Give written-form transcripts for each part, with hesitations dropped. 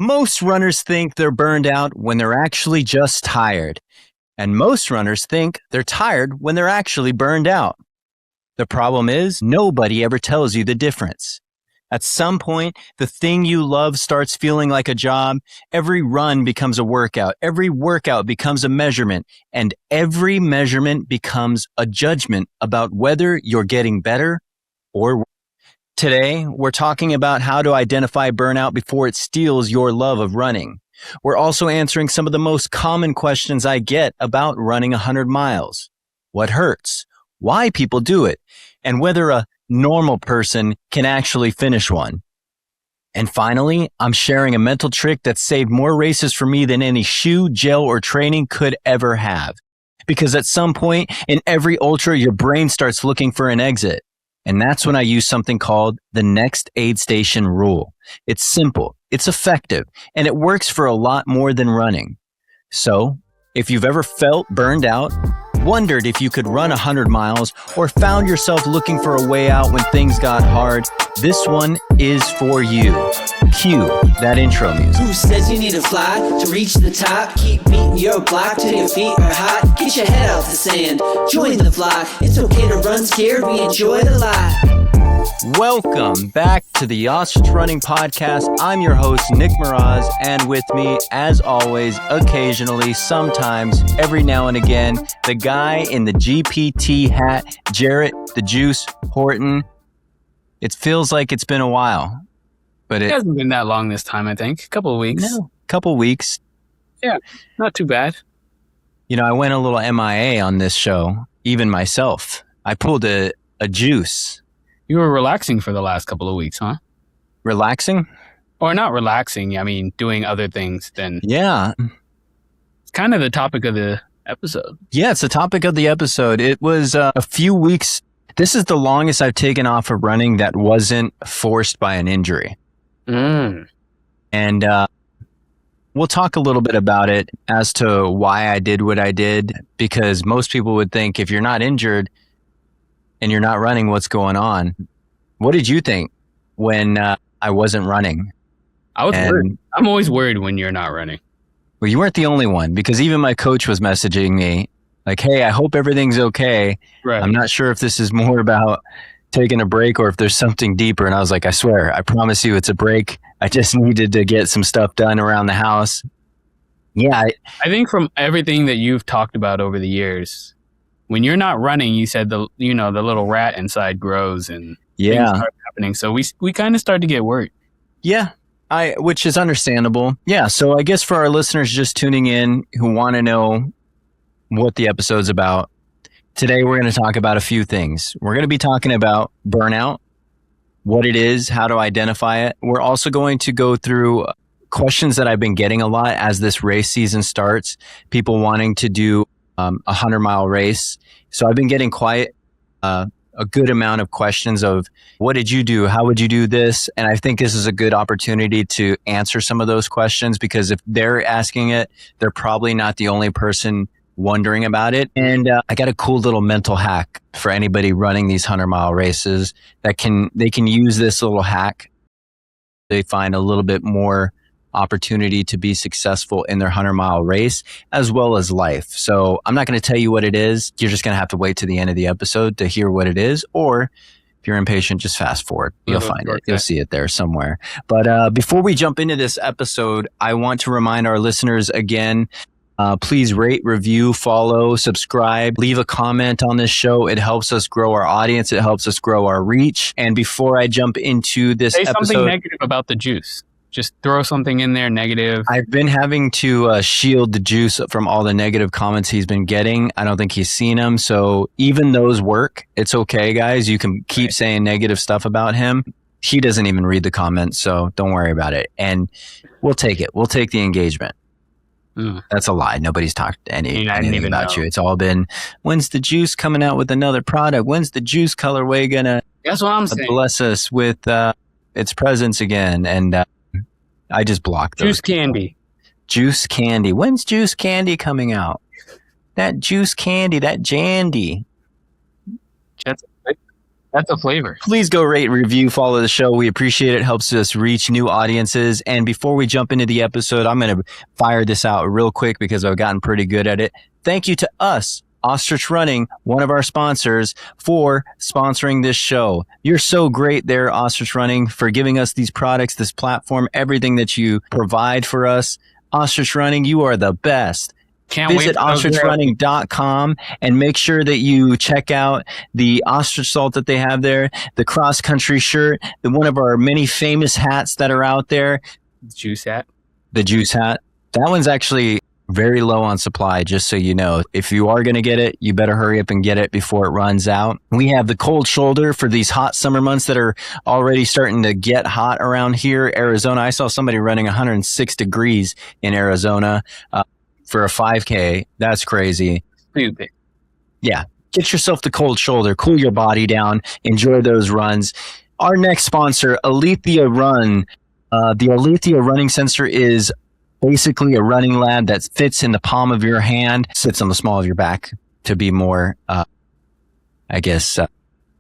Most runners think they're burned out when they're actually just tired. And most runners think they're tired when they're actually burned out. The problem is, nobody ever tells you the difference. At some point, the thing you love starts feeling like a job. Every run becomes a workout. Every workout becomes a measurement. And every measurement becomes a judgment about whether you're getting better or worse. Today, we're talking about how to identify burnout before it steals your love of running. We're also answering some of the most common questions I get about running 100 miles. What hurts? Why people do it? And whether a normal person can actually finish one. And finally, I'm sharing a mental trick that saved more races for me than any shoe, gel, or training could ever have. Because at some point in every ultra, your brain starts looking for an exit. And that's when I use something called the next aid station rule. It's simple, it's effective, and it works for a lot more than running. So, if you've ever felt burned out, wondered if you could run 100 miles, or found yourself looking for a way out when things got hard, this one is for you. Cue that intro music. Who says you need to fly to reach the top? Keep beating your block till your feet are hot. Get your head out the sand, join the flock. It's okay to run scared, we enjoy it a lot. Welcome back to the Ostrich Running Podcast. I'm your host, Nick Miraz, and with me, as always, occasionally, sometimes, every now and again, the guy in the GPT hat, Jarett, the Juice, Horton. It feels like it's been a while, but it hasn't been that long this time, I think. A couple of weeks. No, couple weeks. Yeah, not too bad. You know, I went a little MIA on this show, even myself. I pulled a juice. You were relaxing for the last couple of weeks, huh? Relaxing? Or not relaxing, I mean, doing other things than... Yeah. It's kind of the topic of the episode. Yeah, it's the topic of the episode. It was a few weeks. This is the longest I've taken off of running that wasn't forced by an injury. And we'll talk a little bit about it as to why I did what I did, because most people would think if you're not injured and you're not running, what's going on? What did you think when I wasn't running? I was worried. I'm always worried when you're not running. Well, you weren't the only one, because even my coach was messaging me like, hey, I hope everything's okay. Right. I'm not sure if this is more about taking a break or if there's something deeper. And I was like, I swear, I promise you it's a break. I just needed to get some stuff done around the house. Yeah. I think from everything that you've talked about over the years, when you're not running, you said the little rat inside grows and things start happening. So we kind of started to get worried. Yeah. Which is understandable. Yeah. So I guess for our listeners just tuning in who want to know what the episode's about, today we're going to talk about a few things. We're going to be talking about burnout, what it is, how to identify it. We're also going to go through questions that I've been getting a lot as this race season starts, people wanting to do a 100-mile race. So I've been getting quite a good amount of questions of what did you do? How would you do this? And I think this is a good opportunity to answer some of those questions, because if they're asking it, they're probably not the only person wondering about it. And I got a cool little mental hack for anybody running these 100-mile races that they can use this little hack. They find a little bit more opportunity to be successful in their 100-mile race as well as life. So I'm not going to tell you what it is. You're just going to have to wait to the end of the episode to hear what it is. Or if you're impatient, just fast forward. You'll find it. You'll see it there somewhere. But before we jump into this episode, I want to remind our listeners again, please rate, review, follow, subscribe, leave a comment on this show. It helps us grow our audience. It helps us grow our reach. And before I jump into this episode... Say something negative about the juice. Just throw something in there negative. I've been having to shield the Juice from all the negative comments he's been getting. I don't think he's seen them. So even those work. It's okay, guys. You can keep saying negative stuff about him. He doesn't even read the comments, so don't worry about it. And we'll take it. We'll take the engagement. That's a lie. Nobody's talked anything about you. It's all been, when's the Juice coming out with another product? When's the Juice colorway gonna That's what I'm saying. Bless us with its presence again? And I just blocked those. Juice candy. Juice candy. When's Juice candy coming out? That Juice candy, that Jandy. That's That's a flavor. Please go rate, review, follow the show. We appreciate it. Helps us reach new audiences. And before we jump into the episode, I'm going to fire this out real quick because I've gotten pretty good at it. Thank you to us, Ostrich Running, one of our sponsors, for sponsoring this show. You're so great there, Ostrich Running, for giving us these products, this platform, everything that you provide for us. Ostrich Running, you are the best. Visit ostrichrunning.com and make sure that you check out the ostrich salt that they have there, the cross country shirt, one of our many famous hats that are out there. Juice hat. The juice hat. That one's actually very low on supply, just so you know. If you are going to get it, you better hurry up and get it before it runs out. We have the cold shoulder for these hot summer months that are already starting to get hot around here. Arizona, I saw somebody running 106 degrees in Arizona for a 5K. That's crazy. Stupid. Yeah. Get yourself the cold shoulder. Cool your body down. Enjoy those runs. Our next sponsor, Alethea Run. The Alethea running sensor is basically a running lad that fits in the palm of your hand, sits on the small of your back to be more,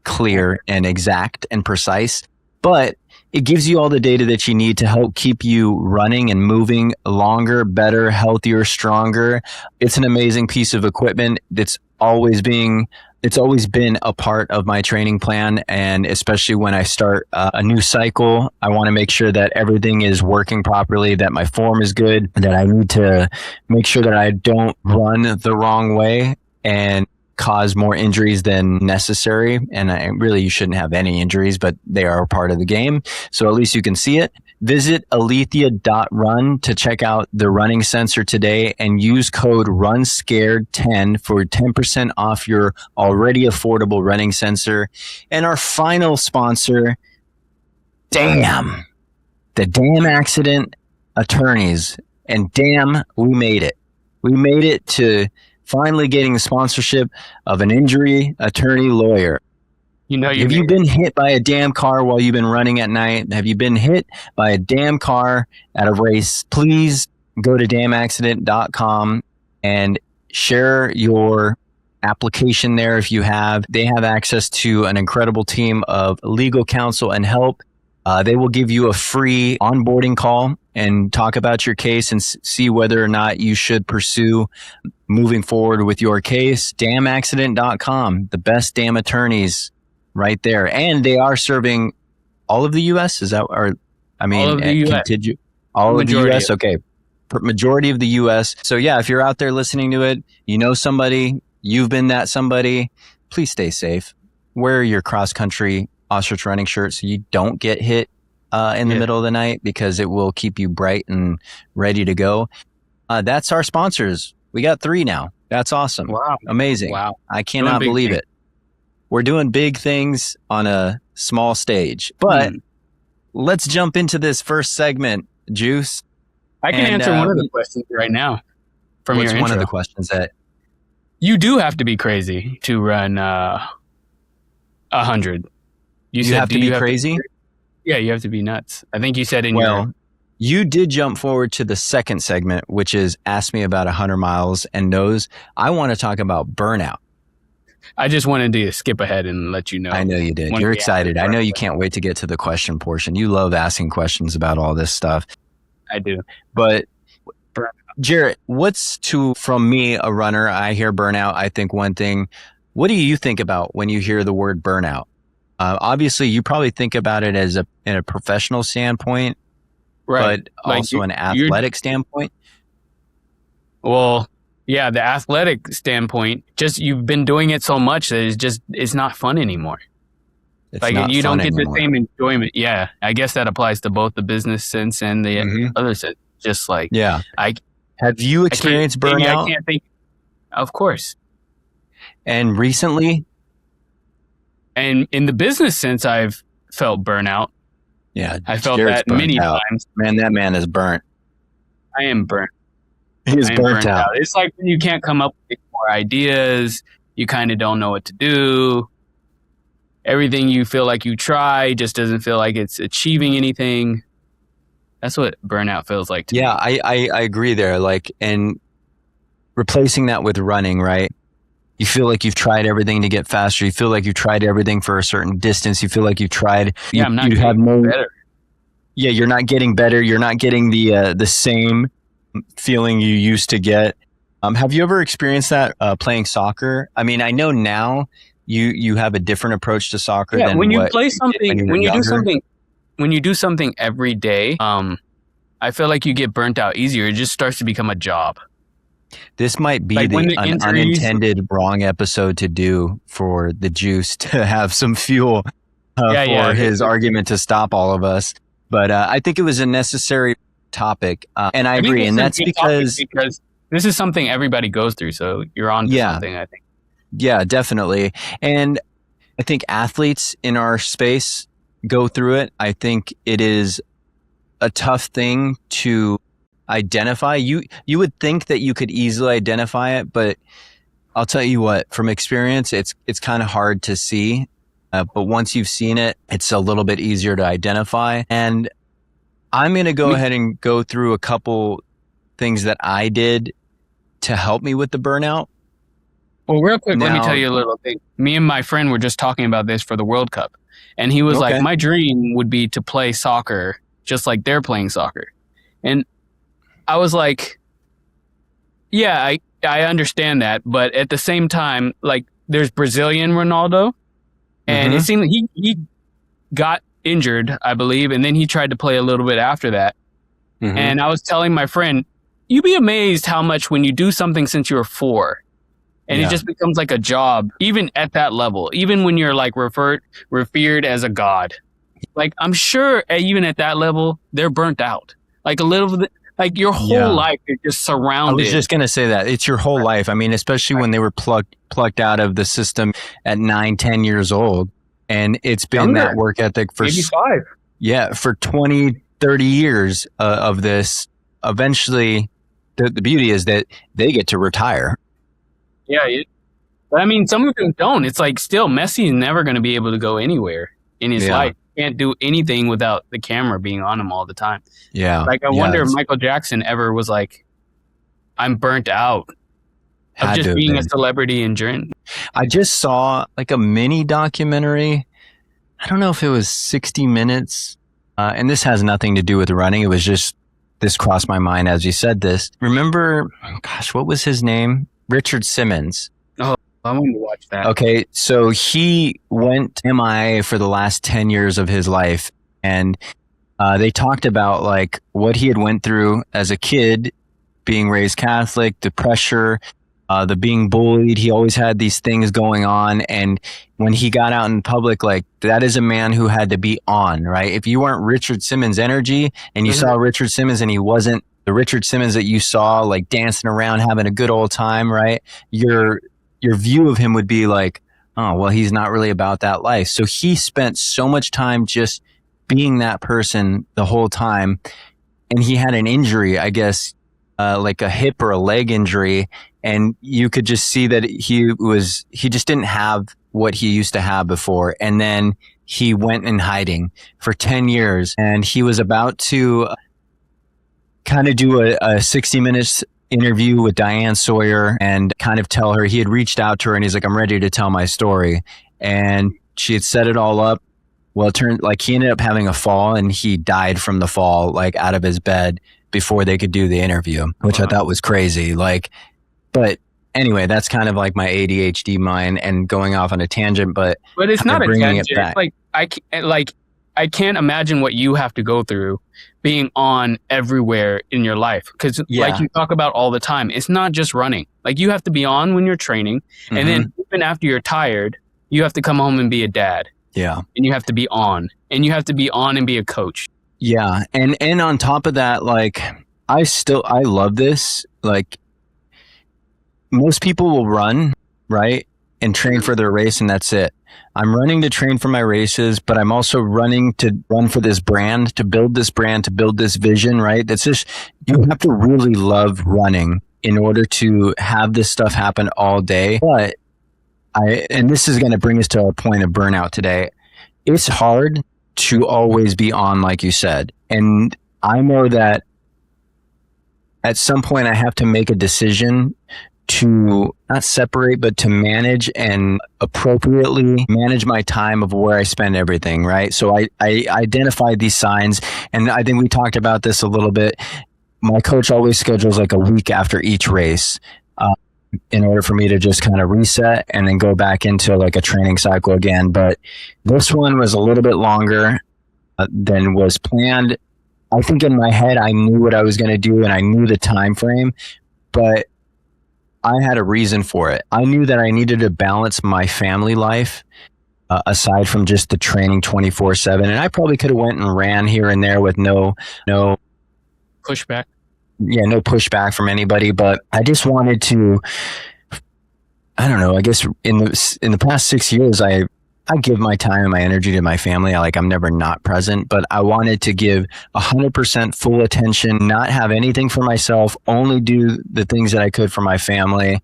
clear and exact and precise. But it gives you all the data that you need to help keep you running and moving longer, better, healthier, stronger. It's an amazing piece of equipment that's always been a part of my training plan. And especially when I start a new cycle, I want to make sure that everything is working properly, that my form is good, that I need to make sure that I don't run the wrong way and cause more injuries than necessary. And you shouldn't have any injuries, but they are a part of the game. So at least you can see it. Visit alethea.run to check out the running sensor today and use code RUNSCARED10 for 10% off your already affordable running sensor. And our final sponsor, the Damn Accident Attorneys. And damn, we made it. We made it to finally getting the sponsorship of an injury attorney lawyer. Have you been hit by a damn car while you've been running at night? Have you been hit by a damn car at a race? Please go to damnaccident.com and share your application there if you have. They have access to an incredible team of legal counsel and help. They will give you a free onboarding call and talk about your case and see whether or not you should pursue moving forward with your case. Damnaccident.com, the best damn attorneys right there. And they are serving all of the U.S. Is that, or I mean, all of the U.S. All of the U.S. Okay. Majority of the U.S. So yeah, if you're out there listening to it, you know somebody, you've been that somebody, please stay safe. Wear your cross country Ostrich running shirt so you don't get hit in the middle of the night, because it will keep you bright and ready to go. That's our sponsors. We got 3 now. That's awesome. Wow. Amazing. Wow. I cannot believe it. We're doing big things on a small stage. But let's jump into this first segment, Juice. I can answer one of the questions right now from your intro. What's one of the questions that... You do have to be crazy to run 100. You have to be crazy? Yeah, you have to be nuts. I think you said you did jump forward to the second segment, which is ask me about 100 miles and knows. I want to talk about burnout. I just wanted to skip ahead and let you know. I know you did. You're excited. I know you can't wait to get to the question portion. You love asking questions about all this stuff. I do. But Jarett, from me, a runner, I hear burnout. I think one thing, what do you think about when you hear the word burnout? Obviously, you probably think about it as in a professional standpoint, right? But also an athletic standpoint. Well, yeah, the athletic standpoint, just you've been doing it so much that it's not fun anymore. You don't get the same enjoyment. Yeah, I guess that applies to both the business sense and the other sense. Just like, yeah, have you experienced burnout? I can't think. Of course. And recently. And in the business sense, I've felt burnout. Yeah, I felt that many times. Man, that man is burnt. I am burnt. He's burnt out. It's like when you can't come up with more ideas. You kind of don't know what to do. Everything you feel like you try just doesn't feel like it's achieving anything. That's what burnout feels like to me. Yeah, I agree there. And replacing that with running, right? You feel like you've tried everything to get faster. You feel like you've tried everything for a certain distance. You feel like you've tried. I'm not getting better. Yeah, you're not getting better. You're not getting the same feeling you used to get. Have you ever experienced that playing soccer? I mean, I know now you have a different approach to soccer. Yeah, than when you what play something, when you do something every day, I feel like you get burnt out easier. It just starts to become a job. This might be an unintended wrong episode to do for the Juice to have some fuel for his argument to stop all of us. But I think it was a necessary topic, and I agree. And that's because this is something everybody goes through. So you're on to something, I think. Yeah, definitely. And I think athletes in our space go through it. I think it is a tough thing to identify. You would think that you could easily identify it, but I'll tell you what, from experience, it's kind of hard to see. But once you've seen it, it's a little bit easier to identify. And I'm going to go ahead and go through a couple things that I did to help me with the burnout. Well, real quick, let me tell you a little thing. Me and my friend were just talking about this for the World Cup. And he was like, my dream would be to play soccer just like they're playing soccer. And I was like, yeah, I understand that. But at the same time, like, there's Brazilian Ronaldo. And it seemed he got injured, I believe, and then he tried to play a little bit after that. And I was telling my friend, you'd be amazed how much when you do something since you were 4, and it just becomes like a job, even at that level, even when you're like revered as a god. Like, I'm sure even at that level, they're burnt out. Like a little bit. Like your whole life is just surrounded. I was just going to say that. It's your whole life. I mean, especially when they were plucked out of the system at 9, 10 years old. And it's been that work ethic for 85. Yeah, for 20, 30 years of this. Eventually, the beauty is that they get to retire. Yeah. But I mean, some of them don't. It's like still Messi is never going to be able to go anywhere in his life. Can't do anything without the camera being on him all the time. Yeah. Like, I wonder if Michael Jackson ever was like, I'm burnt out of just being a celebrity in journey. I just saw like a mini documentary. I don't know if it was 60 minutes. And this has nothing to do with running. It was just, this crossed my mind as you said this. Remember, what was his name? Richard Simmons. I want to watch that. Okay, so he went MIA for the last 10 years of his life, and they talked about like what he had went through as a kid, being raised Catholic, the pressure, the being bullied. He always had these things going on, and when he got out in public, like, that is a man who had to be on, right? If you weren't Richard Simmons' energy, and you saw Richard Simmons and he wasn't the Richard Simmons that you saw like dancing around, having a good old time, right? Your view of him would be like, oh, well, he's not really about that life. So he spent so much time just being that person the whole time. And he had an injury, I guess, like a hip or a leg injury. And you could just see that he just didn't have what he used to have before. And then he went in hiding for 10 years. And he was about to kind of do a 60 minutes interview with Diane Sawyer and kind of tell her, he had reached out to her and he's like, I'm ready to tell my story. And she had set it all up. Well, it turned like he ended up having a fall and he died from the fall, like out of his bed before they could do the interview, which I thought was crazy. Like, but anyway, that's kind of like my ADHD mind and going off on a tangent, but it's not a tangent. It's like, I can't imagine what you have to go through being on everywhere in your life. Because like you talk about all the time, it's not just running. Like, you have to be on when you're training. And then even after you're tired, you have to come home and be a dad. Yeah. And you have to be on. And you have to be on and be a coach. Yeah. And on top of that, like, I love this. Like, most people will run, right? And train for their race, and that's it. I'm running to train for my races, but I'm also running to run for this brand, to build this vision, right? That's just, you have to really love running in order to have this stuff happen all day. But and this is going to bring us to our point of burnout today. It's hard to always be on, like you said. And I know that at some point I have to make a decision to not separate, but to manage and appropriately manage my time of where I spend everything, right? So I identified these signs, and I think we talked about this a little bit. My coach always schedules like a week after each race in order for me to just kind of reset and then go back into like a training cycle again. But this one was a little bit longer than was planned. I think in my head, I knew what I was going to do and I knew the time frame, but I had a reason for it. I knew that I needed to balance my family life aside from just the training 24/7. And I probably could have went and ran here and there with no pushback. Yeah, no pushback from anybody. But I just wanted to, I don't know, I guess in the past 6 years, I give my time and my energy to my family. I'm never not present, but I wanted to give 100% full attention, not have anything for myself, only do the things that I could for my family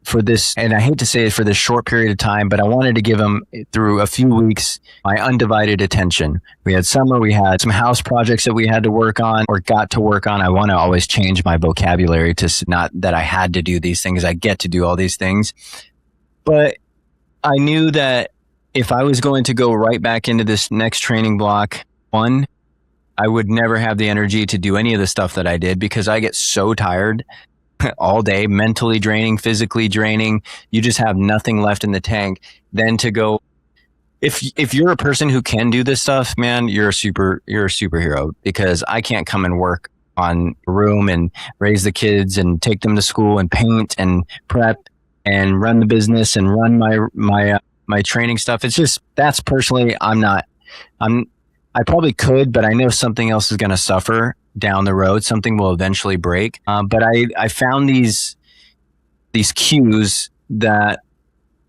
for this. And I hate to say it, for this short period of time, but I wanted to give them through a few weeks my undivided attention. We had summer, we had some house projects that we had to work on or got to work on. I want to always change my vocabulary to not that I had to do these things. I get to do all these things. But I knew that if I was going to go right back into this next training block, one, I would never have the energy to do any of the stuff that I did because I get so tired all day, mentally draining, physically draining. You just have nothing left in the tank. Then to go, if you're a person who can do this stuff, man, you're a superhero, because I can't come and work on a room and raise the kids and take them to school and paint and prep and run the business and run my training stuff. It's just, that's personally, I probably could, but I know something else is going to suffer down the road. Something will eventually break. But I found these cues that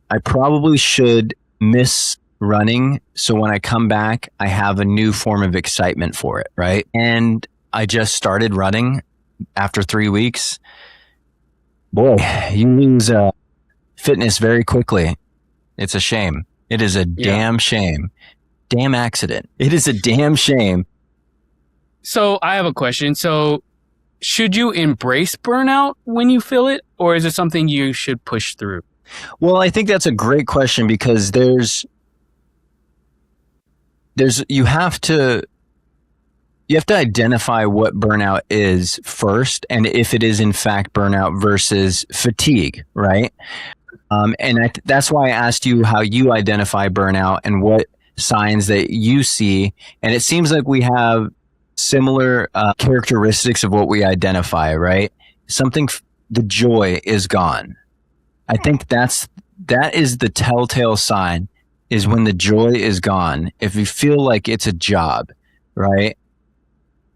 I probably should miss running. So when I come back, I have a new form of excitement for it. Right. And I just started running after 3 weeks. Boy, you lose fitness very quickly. It's a shame. It is a damn shame. Damn accident. It is a damn shame. So I have a question. So should you embrace burnout when you feel it, or is it something you should push through? Well, I think that's a great question, because you have to identify what burnout is first, and if it is in fact burnout versus fatigue, right? That's why I asked you how you identify burnout and what signs that you see. And it seems like we have similar characteristics of what we identify, right? The joy is gone. I think that is the telltale sign, is when the joy is gone. If you feel like it's a job, right?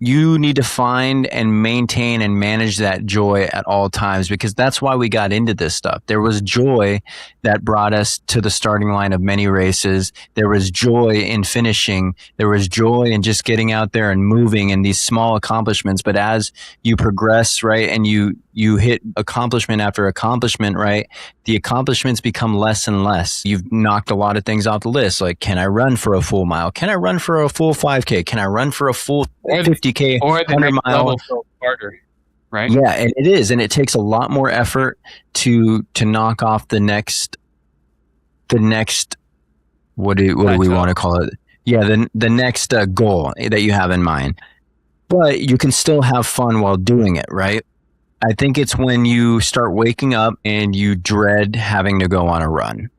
You need to find and maintain and manage that joy at all times, because that's why we got into this stuff. There was joy that brought us to the starting line of many races. There was joy in finishing. There was joy in just getting out there and moving and these small accomplishments. But as you progress, right, and you hit accomplishment after accomplishment, right, the accomplishments become less and less. You've knocked a lot of things off the list. Like, can I run for a full mile? Can I run for a full 5K? Can I run for a full 50K, or the 100 next mile? level harder, right? Yeah, and it is. And it takes a lot more effort to knock off the next, what do we want to call it? Yeah, the next goal that you have in mind. But you can still have fun while doing it, right? I think it's when you start waking up and you dread having to go on a run.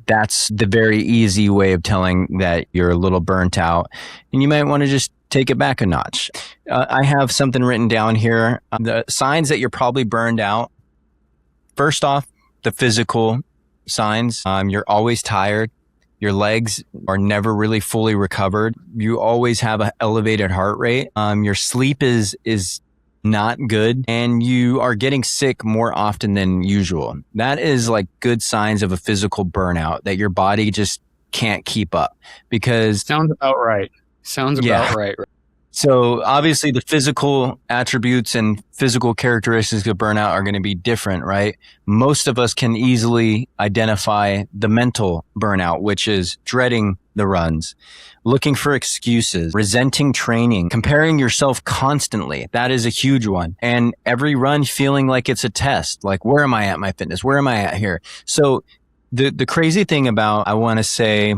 That's the very easy way of telling that you're a little burnt out, and you might want to just take it back a notch. I have something written down here. The signs that you're probably burned out. First off, the physical signs. You're always tired. Your legs are never really fully recovered. You always have an elevated heart rate. Your sleep is not good, and you are getting sick more often than usual. That is like good signs of a physical burnout, that your body just can't keep up. Because sounds about right. Right. So obviously the physical attributes and physical characteristics of burnout are going to be different, right? Most of us can easily identify the mental burnout, which is dreading the runs, looking for excuses, resenting training, comparing yourself constantly. That is a huge one. And every run feeling like it's a test. Like, where am I at my fitness? Where am I at here? So the crazy thing about, I want to say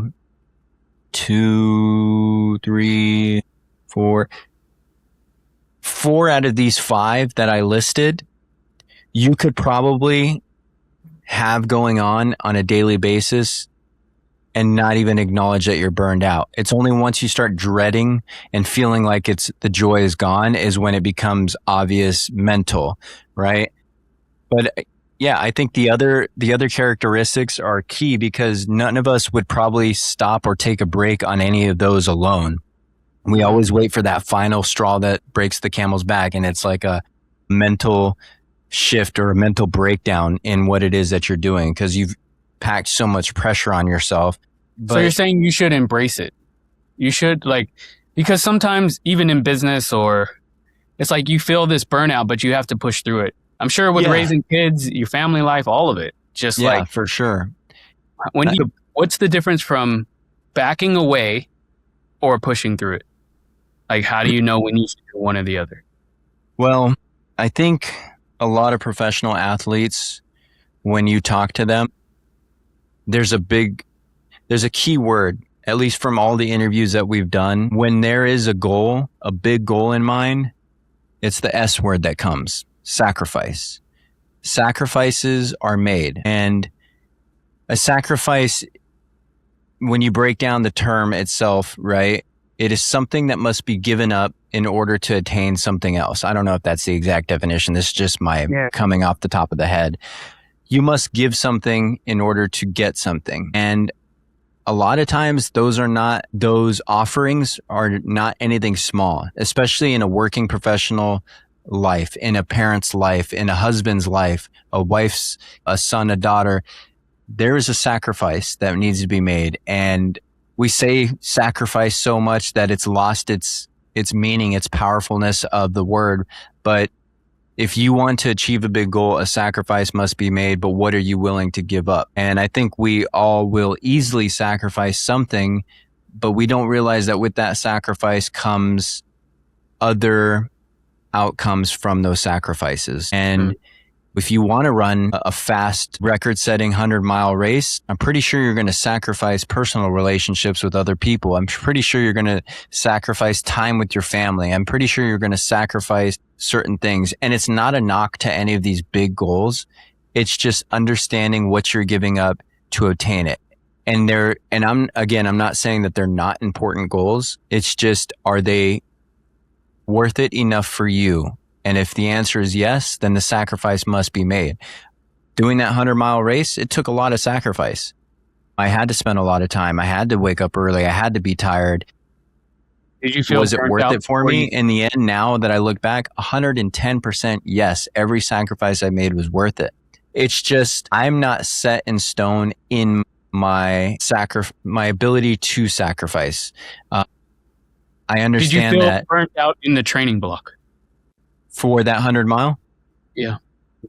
2, 3, 4 out of these 5 that I listed, you could probably have going on a daily basis and not even acknowledge that you're burned out. It's only once you start dreading and feeling like the joy is gone is when it becomes obvious mental, right? But yeah, I think the other characteristics are key, because none of us would probably stop or take a break on any of those alone. We always wait for that final straw that breaks the camel's back, and it's like a mental shift or a mental breakdown in what it is that you're doing, because you've packed so much pressure on yourself. So you're saying you should embrace it. You should, because sometimes even in business, or it's like you feel this burnout, but you have to push through it. I'm sure with raising kids, your family life, all of it, for sure. What's the difference from backing away or pushing through it? Like, how do you know when you should do one or the other? Well, I think a lot of professional athletes, when you talk to them, there's a key word, at least from all the interviews that we've done. When there is a goal, a big goal in mind, it's the S word that comes: sacrifice. Sacrifices are made. And a sacrifice, when you break down the term itself, right, it is something that must be given up in order to attain something else. I don't know if that's the exact definition. This is just my coming off the top of the head. You must give something in order to get something. And a lot of times those offerings are not anything small, especially in a working professional life, in a parent's life, in a husband's life, a son, a daughter. There is a sacrifice that needs to be made. And we say sacrifice so much that it's lost its meaning, its powerfulness of the word. But if you want to achieve a big goal, a sacrifice must be made. But what are you willing to give up? And I think we all will easily sacrifice something, but we don't realize that with that sacrifice comes other outcomes from those sacrifices. And if you want to run a fast, record-setting 100-mile race, I'm pretty sure you're going to sacrifice personal relationships with other people. I'm pretty sure you're going to sacrifice time with your family. I'm pretty sure you're going to sacrifice certain things. And it's not a knock to any of these big goals. It's just understanding what you're giving up to obtain it. And I'm not saying that they're not important goals. It's just, are they worth it enough for you? And if the answer is yes, then the sacrifice must be made. Doing that 100-mile race, it took a lot of sacrifice. I had to spend a lot of time. I had to wake up early. I had to be tired. Did you feel was it worth it for me? In the end, now that I look back, 110% yes. Every sacrifice I made was worth it. It's just, I'm not set in stone in my ability to sacrifice. I understand that. Did you feel burnt out in the training block? For that 100-mile? Yeah.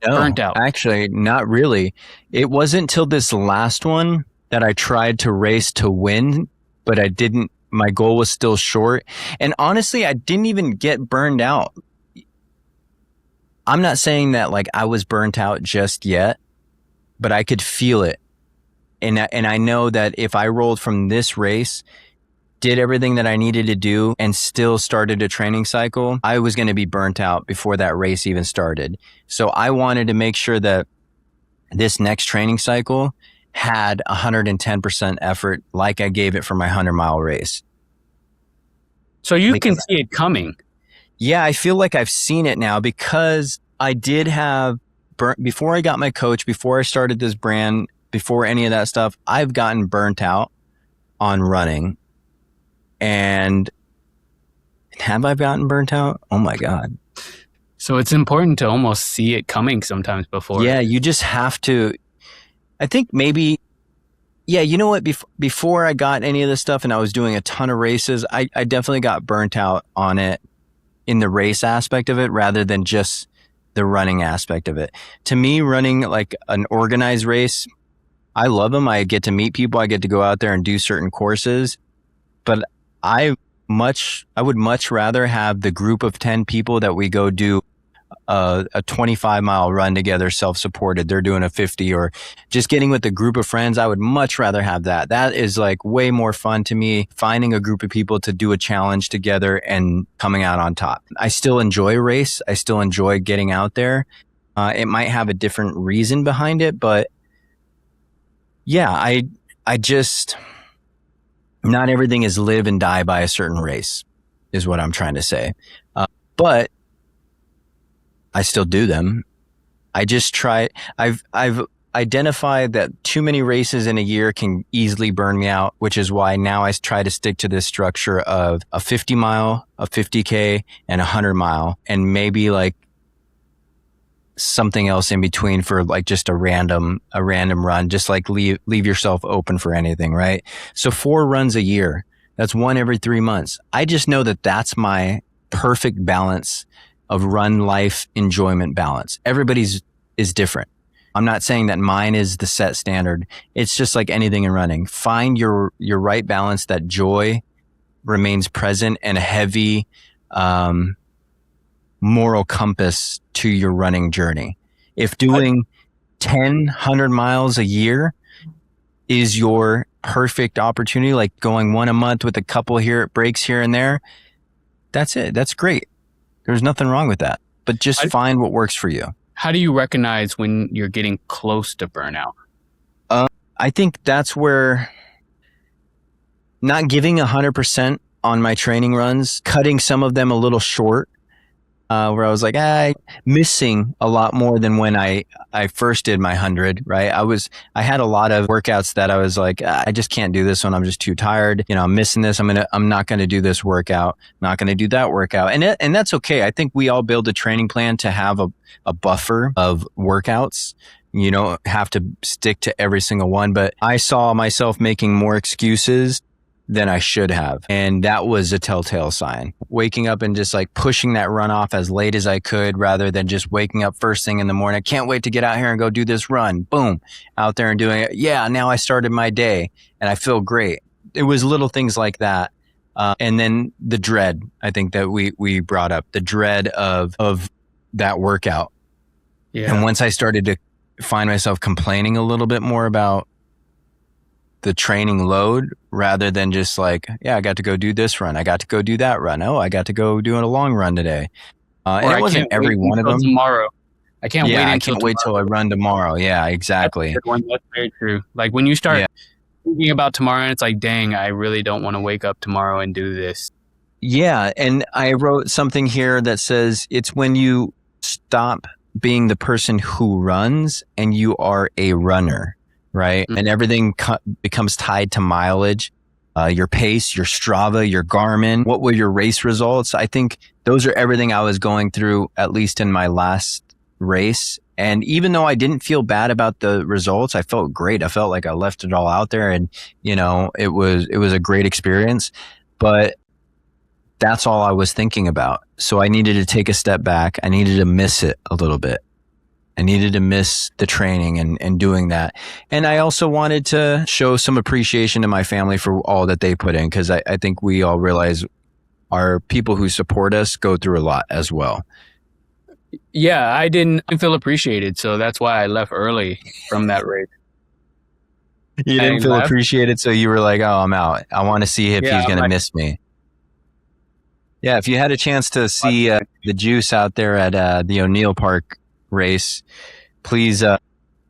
No, burnt out. Actually, not really. It wasn't till this last one that I tried to race to win, but I didn't. My goal was still short. And honestly, I didn't even get burned out. I'm not saying that I was burnt out just yet, but I could feel it. And I know that if I rolled from this race, did everything that I needed to do, and still started a training cycle, I was going to be burnt out before that race even started. So I wanted to make sure that this next training cycle had 110% effort like I gave it for my 100-mile race. So you can see it coming. Yeah, I feel like I've seen it now, because I did have, before I got my coach, before I started this brand, before any of that stuff, I've gotten burnt out on running. And have I gotten burnt out? Oh my God. So it's important to almost see it coming sometimes before. Yeah, you just have to. I think maybe, you know what? Before I got any of this stuff and I was doing a ton of races, I definitely got burnt out on it in the race aspect of it rather than just the running aspect of it. To me, running like an organized race, I love them. I get to meet people. I get to go out there and do certain courses. But I would much rather have the group of 10 people that we go do a 25-mile run together, self-supported. They're doing a 50, or just getting with a group of friends. I would much rather have that. That is like way more fun to me, finding a group of people to do a challenge together and coming out on top. I still enjoy a race. I still enjoy getting out there. It might have a different reason behind it, but yeah, I just, not everything is live and die by a certain race, is what I'm trying to say. But I still do them. I just try. I've identified that too many races in a year can easily burn me out, which is why now I try to stick to this structure of a 50 mile, a 50K, and a 100 mile, and maybe like something else in between for like just a random run. Just like leave yourself open for anything, right? So 4 runs a year. That's 1 every 3 months. I just know that that's my perfect balance of run life enjoyment balance. Everybody's is different. I'm not saying that mine is the set standard. It's just like anything in running. Find your right balance, that joy remains present, and a heavy moral compass to your running journey. If doing 10, 100 miles a year is your perfect opportunity, like going 1 a month with a couple breaks here and there, that's it. That's great. There's nothing wrong with that, but just find what works for you. How do you recognize when you're getting close to burnout? I think that's where not giving 100% on my training runs, cutting some of them a little short, where I was like, missing a lot more than when I first did my 100, right? I had a lot of workouts that I was like, I just can't do this one. I'm just too tired. I'm missing this. I'm not going to do this workout. I'm not going to do that workout. And that's okay. I think we all build a training plan to have a buffer of workouts. You don't have to stick to every single one, but I saw myself making more excuses than I should have. And that was a telltale sign. Waking up and just like pushing that run off as late as I could, rather than just waking up first thing in the morning. I can't wait to get out here and go do this run. Boom, out there and doing it. Yeah, now I started my day and I feel great. It was little things like that. And then the dread, I think that we brought up, the dread of that workout. Yeah. And once I started to find myself complaining a little bit more about the training load, rather than just like, I got to go do this run, I got to go do that run, I got to go do a long run today, and it wasn't every one of them. Tomorrow, I can't wait till I run tomorrow. Yeah, exactly. That's very true. Like when you start thinking about tomorrow, and it's like, dang, I really don't want to wake up tomorrow and do this. Yeah, and I wrote something here that says it's when you stop being the person who runs and you are a runner. Right. Mm-hmm. And everything becomes tied to mileage, your pace, your Strava, your Garmin. What were your race results? I think those are everything I was going through, at least in my last race. And even though I didn't feel bad about the results, I felt great. I felt like I left it all out there, and, it was a great experience, but that's all I was thinking about. So I needed to take a step back. I needed to miss it a little bit. I needed to miss the training and doing that. And I also wanted to show some appreciation to my family for all that they put in, because I think we all realize our people who support us go through a lot as well. Yeah, I didn't feel appreciated, so that's why I left early from that race. You didn't feel appreciated, so you were like, oh, I'm out. I want to see if he's going to miss me. Yeah, if you had a chance to see the Juice out there at the O'Neill Park race, please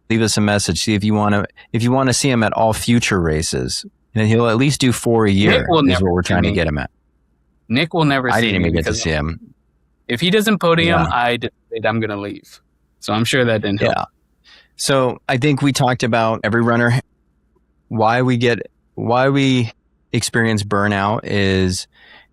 leave us a message. See if you want to see him at all future races, and he'll at least do 4 a year. Is what we're trying to get him at. Nick will never. I didn't even get to see him. If he doesn't podium, I'm going to leave. So I'm sure that didn't help. Yeah. So I think we talked about every runner. Why we experience burnout is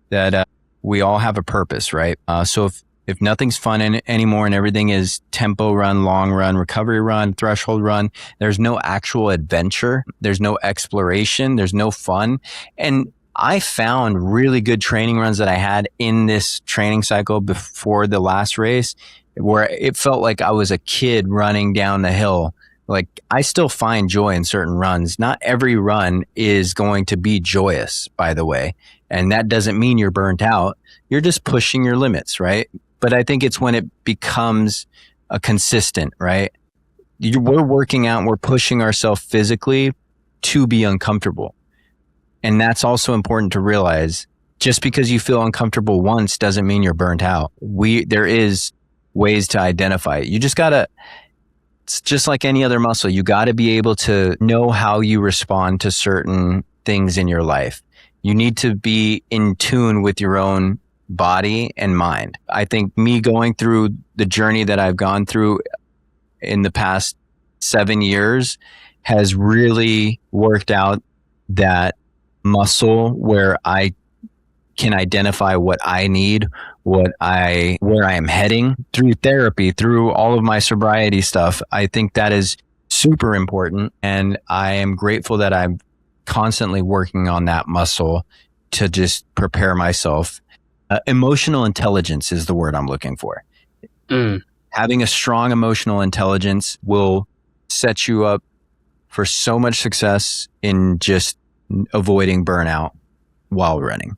that we all have a purpose, right? So if nothing's fun anymore and everything is tempo run, long run, recovery run, threshold run, there's no actual adventure. There's no exploration. There's no fun. And I found really good training runs that I had in this training cycle before the last race, where it felt like I was a kid running down the hill Like, I still find joy in certain runs. Not every run is going to be joyous, by the way. And that doesn't mean you're burnt out. You're just pushing your limits, right? But I think it's when it becomes a consistent, right? We're working out, we're pushing ourselves physically to be uncomfortable. And that's also important to realize. Just because you feel uncomfortable once doesn't mean you're burnt out. There is ways to identify it. You just gotta, it's just like any other muscle. You gotta be able to know how you respond to certain things in your life. You need to be in tune with your own body and mind. I think me going through the journey that I've gone through in the past 7 years has really worked out that muscle where I can identify what I need, where I am heading through therapy, through all of my sobriety stuff. I think that is super important. And I am grateful that I'm constantly working on that muscle to just prepare myself. Emotional intelligence is the word I'm looking for. Having a strong emotional intelligence will set you up for so much success in just avoiding burnout while running.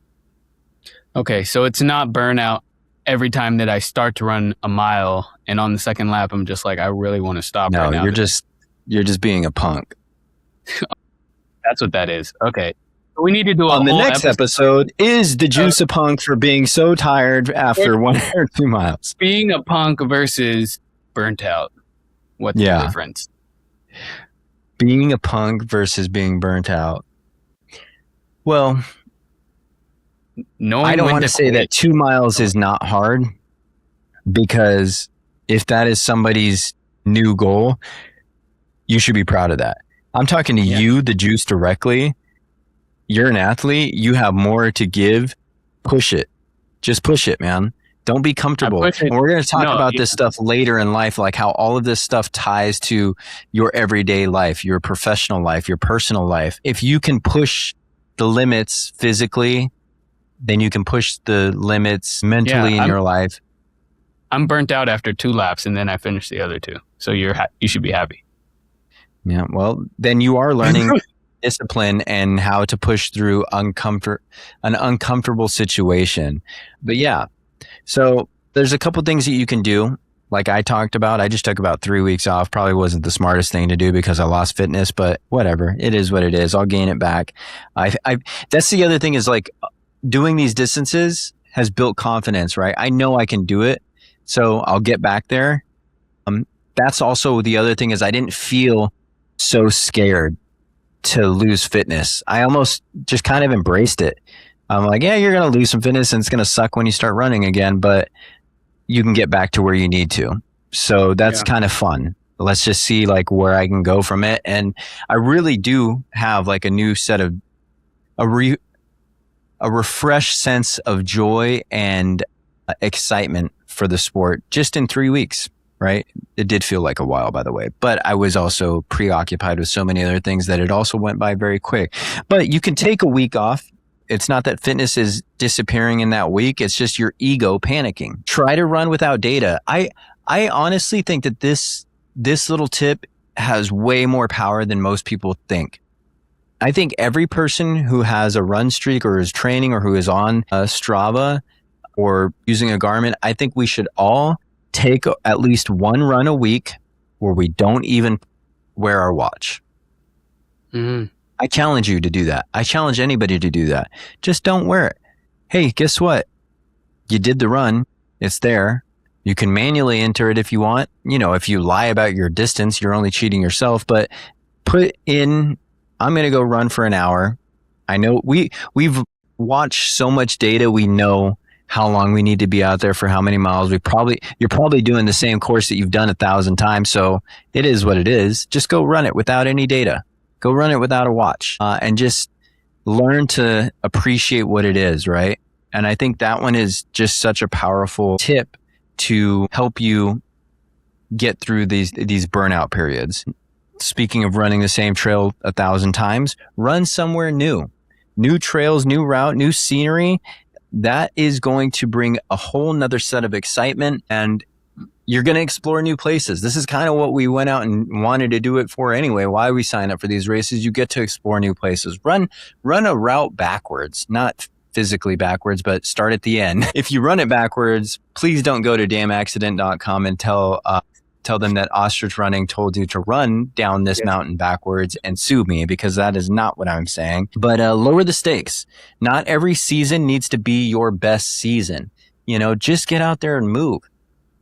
Okay, so it's not burnout every time that I start to run a mile, and on the second lap, I'm just like, I really want to stop right now. No, you're just being a punk. That's what that is. Okay. We need to do on the next episode is the juice a punk for being so tired after 1 or 2 miles. Being a punk versus burnt out. What's the difference? Being a punk versus being burnt out. Well, I don't want to say that 2 miles is not hard, because if that is somebody's new goal, you should be proud of that. I'm talking to you, the juice, directly. You're an athlete. You have more to give. Push it. Just push it, man. Don't be comfortable. And we're going to talk about this stuff later in life, like how all of this stuff ties to your everyday life, your professional life, your personal life. If you can push the limits physically, then you can push the limits mentally in your life. I'm burnt out after 2 laps, and then I finished the other 2. So you should be happy. Yeah, well, then you are learning discipline and how to push through an uncomfortable situation. But yeah, so there's a couple things that you can do. Like I talked about, I just took about 3 weeks off. Probably wasn't the smartest thing to do because I lost fitness, but whatever. It is what it is. I'll gain it back. That's the other thing, is like doing these distances has built confidence, right? I know I can do it, so I'll get back there. That's also the other thing, is I didn't feel so scared to lose fitness. I almost just kind of embraced it. I'm like, yeah, you're going to lose some fitness and it's going to suck when you start running again, but you can get back to where you need to. So that's kind of fun. Let's just see like where I can go from it. And I really do have like a new set of a refreshed sense of joy and excitement for the sport just in 3 weeks. Right? It did feel like a while, by the way, but I was also preoccupied with so many other things that it also went by very quick. But you can take a week off. It's not that fitness is disappearing in that week. It's just your ego panicking. Try to run without data. I honestly think that this little tip has way more power than most people think. I think every person who has a run streak or is training or who is on Strava or using a Garmin, I think we should all take at least 1 run a week where we don't even wear our watch. Mm-hmm. I challenge you to do that. I challenge anybody to do that. Just don't wear it. Hey, guess what? You did the run. It's there. You can manually enter it if you want. You know, if you lie about your distance, you're only cheating yourself, but put in, I'm going to go run for an hour. I know we've watched so much data. We know how long we need to be out there for how many miles. You're probably doing the same course that you've done 1,000 times. So it is what it is. Just go run it without any data. Go run it without a watch, and just learn to appreciate what it is. Right. And I think that one is just such a powerful tip to help you get through these burnout periods. Speaking of running the same trail 1,000 times, run somewhere new trails, new route, new scenery. That is going to bring a whole nother set of excitement. And you're going to explore new places. This is kind of what we went out and wanted to do it for anyway. Why we sign up for these races, you get to explore new places. Run a route backwards, not physically backwards, but start at the end. If you run it backwards, please don't go to damnaccident.com and tell them that Ostrich Running told you to run down this mountain backwards and sue me, because that is not what I'm saying. But lower the stakes. Not every season needs to be your best season. Just get out there and move.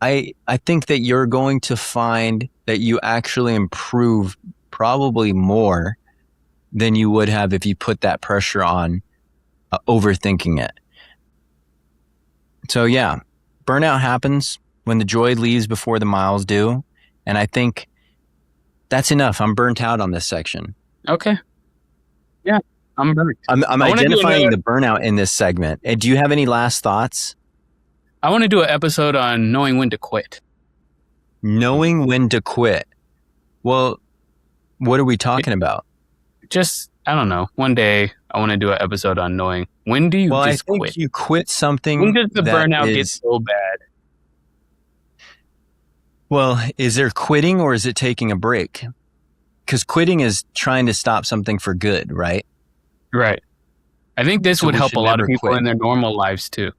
I think that you're going to find that you actually improve probably more than you would have if you put that pressure on overthinking it. So yeah, burnout happens when the joy leaves before the miles do. And I think that's enough. I'm burnt out on this section. Okay. Yeah, I'm burnt. I'm identifying the burnout in this segment. Do you have any last thoughts? I want to do an episode on knowing when to quit. Knowing when to quit. Well, what are we talking about? Just, I don't know. One day I want to do an episode on knowing when do you just quit. I think you quit something. When does the burnout get so bad? Well, is there quitting or is it taking a break? Because quitting is trying to stop something for good, right? Right. I think this would help a lot of people in their normal lives too.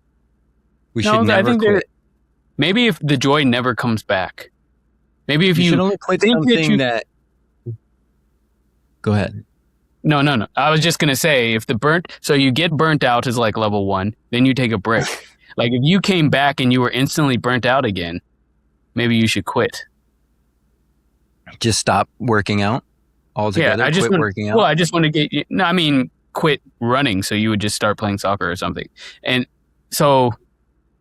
We should never quit. Maybe if the joy never comes back. Maybe if you should only quit something that. Go ahead. No. I was just going to say, so you get burnt out as like level 1, then you take a break. Like if you came back and you were instantly burnt out again, maybe you should quit. Just stop working out altogether? Yeah, quit working out? Well, I just want to get you, quit running. So you would just start playing soccer or something. And so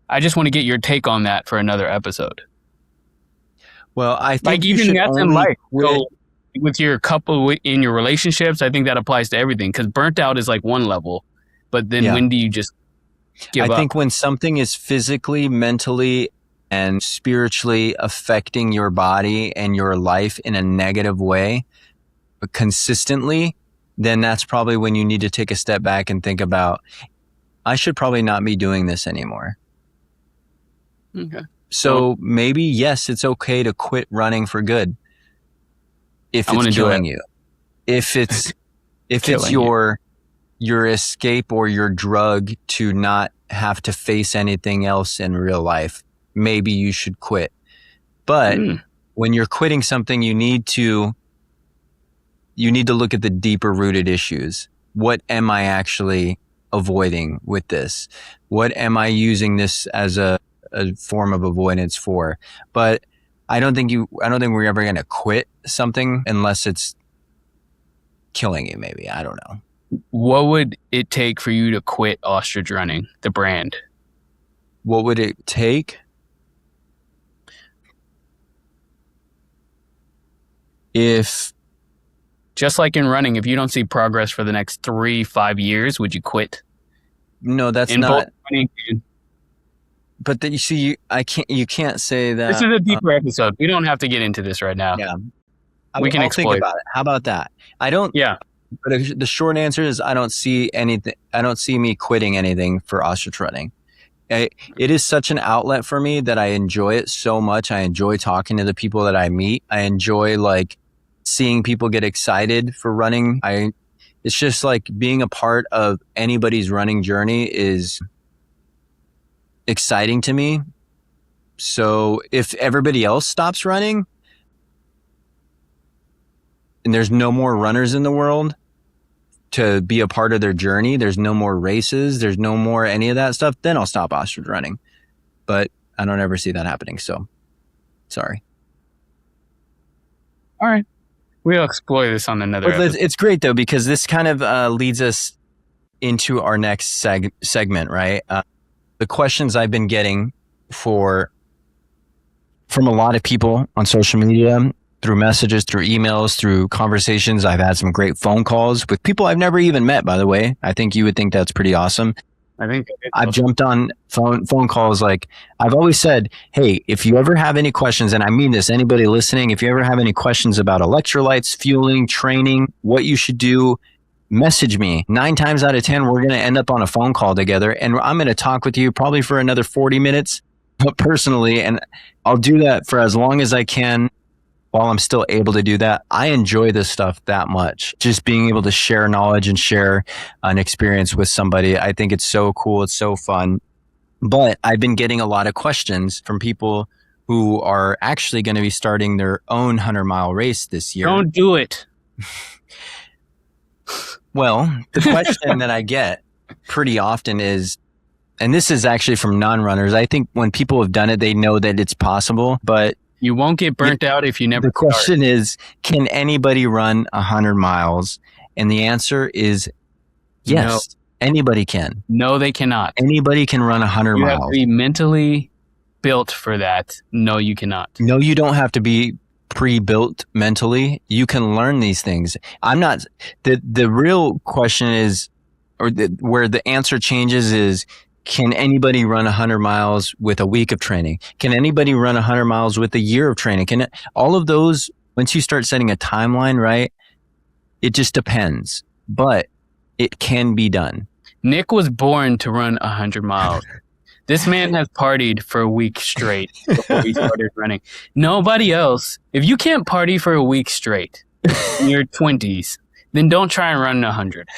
I just want to get your take on that for another episode. Well, I think like even that's in life. So with your couple, in your relationships, I think that applies to everything, because burnt out is like one level, but then when do you just give up? I think when something is physically, mentally, and spiritually affecting your body and your life in a negative way, but consistently, then that's probably when you need to take a step back and think about, I should probably not be doing this anymore. Okay. So maybe, yes, it's okay to quit running for good. If it's killing you. If it's your escape or your drug to not have to face anything else in real life, maybe you should quit. But when you're quitting something, you need to look at the deeper rooted issues. What am I actually avoiding with this? What am I using this as a form of avoidance for? But I don't think we're ever going to quit something unless it's killing you. Maybe. I don't know. What would it take for you to quit Ostrich Running, the brand? What would it take? If, just like in running, if you don't see progress for the next 3-5 years, would you quit? No, that's in not. Running, but you see, you can't say that. This is a deeper episode. We don't have to get into this right now. Yeah, we can think about it. How about that? I don't. Yeah. But the short answer is I don't see anything. I don't see me quitting anything for Ostrich Running. It is such an outlet for me that I enjoy it so much. I enjoy talking to the people that I meet. I enjoy like seeing people get excited for running. It's just like being a part of anybody's running journey is exciting to me. So if everybody else stops running and there's no more runners in the world to be a part of their journey, there's no more races, there's no more any of that stuff, then I'll stop Ostrich Running. But I don't ever see that happening. So sorry. All right. We'll explore this on another episode. It's great though, because this kind of leads us into our next segment, right? The questions I've been getting from a lot of people on social media, through messages, through emails, through conversations. I've had some great phone calls with people I've never even met, by the way. I think you would think that's pretty awesome. I think I've jumped on phone calls. Like I've always said, hey, if you ever have any questions, and I mean this, anybody listening, if you ever have any questions about electrolytes, fueling, training, what you should do, message me. 9 times out of 10, we're going to end up on a phone call together, and I'm going to talk with you probably for another 40 minutes But personally, and I'll do that for as long as I can while I'm still able to do that. I enjoy this stuff that much. Just being able to share knowledge and share an experience with somebody. I think it's so cool. It's so fun. But I've been getting a lot of questions from people who are actually going to be starting their own 100-mile race this year. Don't do it. Well, the question that I get pretty often is, and this is actually from non-runners. I think when people have done it, they know that it's possible, but you won't get burnt out if you never The question is, can anybody run 100 miles? And the answer is yes. No. Anybody can. No, they cannot. Anybody can run 100 miles. You have to be mentally built for that. No, you cannot. No, you don't have to be pre-built mentally. You can learn these things. I'm not, the real question is, where the answer changes is, can anybody run 100 miles with a week of training? Can anybody run 100 miles with a year of training? Can all of those, once you start setting a timeline, right, it just depends. But it can be done. Nick was born to run 100 miles. This man has partied for a week straight before he started running. Nobody else. If you can't party for a week straight in your 20s, then don't try and run 100.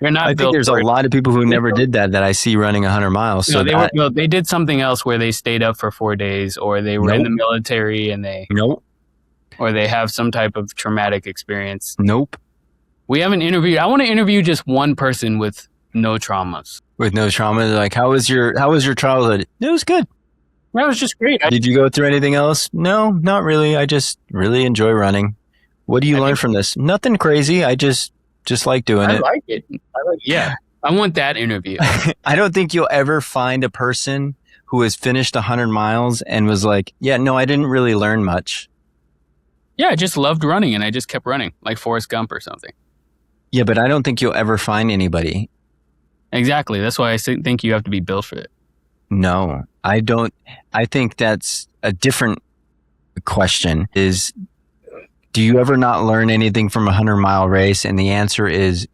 You're not. I think there's a lot of people who never did that I see running 100 miles. So they did something else where they stayed up for 4 days, or they were in the military and or they have some type of traumatic experience. Nope. We haven't interviewed. I want to interview just one person with no traumas. With no trauma, like how was your childhood? It was good. Well, it was just great. Did you go through anything else? No, not really. I just really enjoy running. What do you learn from this? Nothing crazy. I just like doing it. I like it. Yeah. I want that interview. I don't think you'll ever find a person who has finished 100 miles and was like, yeah, no, I didn't really learn much. Yeah, I just loved running and I just kept running like Forrest Gump or something. Yeah, but I don't think you'll ever find anybody. Exactly. That's why I think you have to be built for it. No, I don't. I think that's a different question is, do you ever not learn anything from a 100-mile race? And the answer is,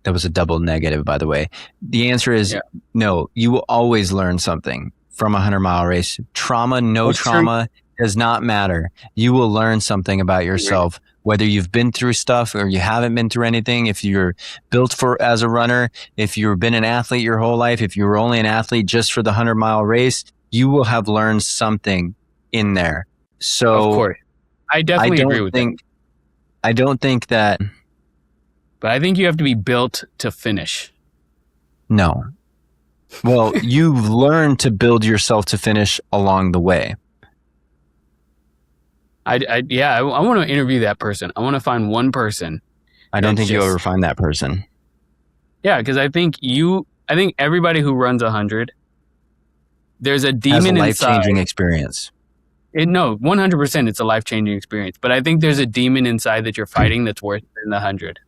that was a double negative, by the way. The answer is no, you will always learn something from a 100-mile race. Trauma, That's trauma does not matter. You will learn something about yourself, whether you've been through stuff or you haven't been through anything. If you're built as a runner, if you've been an athlete your whole life, if you were only an athlete just for the 100-mile race, you will have learned something in there. So, of course, I definitely agree with that. I don't think that. But I think you have to be built to finish. No. Well, you've learned to build yourself to finish along the way. I want to interview that person. I want to find one person. I don't think you'll ever find that person. Yeah, because I think everybody who runs 100, there's a demon inside. Has a life-changing experience. No, 100% it's a life-changing experience. But I think there's a demon inside that you're fighting that's worse than the 100.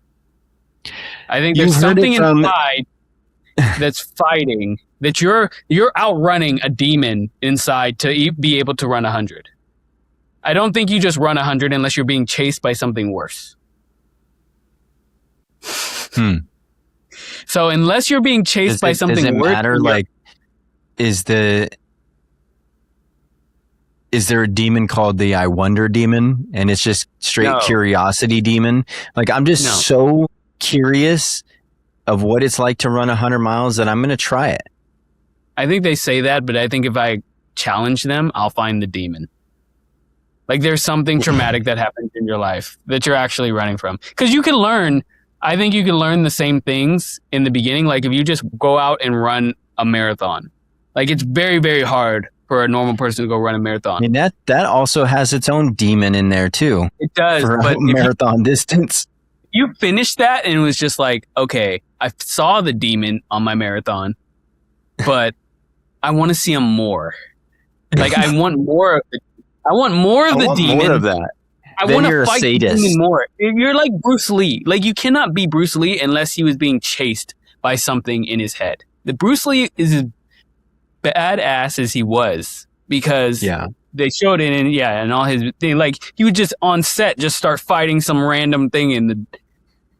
I think there's something inside that's fighting, that you're outrunning a demon inside to be able to run 100. I don't think you just run 100 unless you're being chased by something worse. So unless you're being chased by something worse, does it matter? Like, is there a demon called the I wonder demon, and it's just straight curiosity demon? Like, I'm just so curious of what it's like to run 100 miles that I'm going to try it. I think they say that, but I think if I challenge them, I'll find the demon. Like, there's something traumatic that happens in your life that you're actually running from. Because I think you can learn the same things in the beginning. Like, if you just go out and run a marathon, like, it's very, very hard for a normal person to go run a marathon. And that also has its own demon in there too. It does. For a marathon distance. You finished that and it was just like, okay, I saw the demon on my marathon, but I want to see him more. Like, I want more of the demon. More of that. I want to fight the demon more. You're like Bruce Lee. Like, you cannot be Bruce Lee unless he was being chased by something in his head. The Bruce Lee is as badass as he was because they showed it and all his thing. Like, he would just on set just start fighting some random thing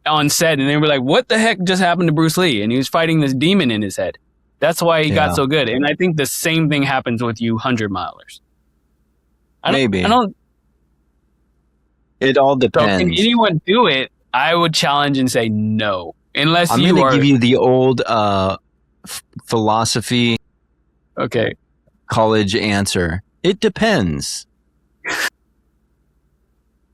on set, and they were like, "What the heck just happened to Bruce Lee?" And he was fighting this demon in his head. That's why he got so good. And I think the same thing happens with you 100-milers. Maybe. I don't. It all depends. So can anyone do it? I would challenge and say no. Unless I'm going to give you the old philosophy college answer. It depends.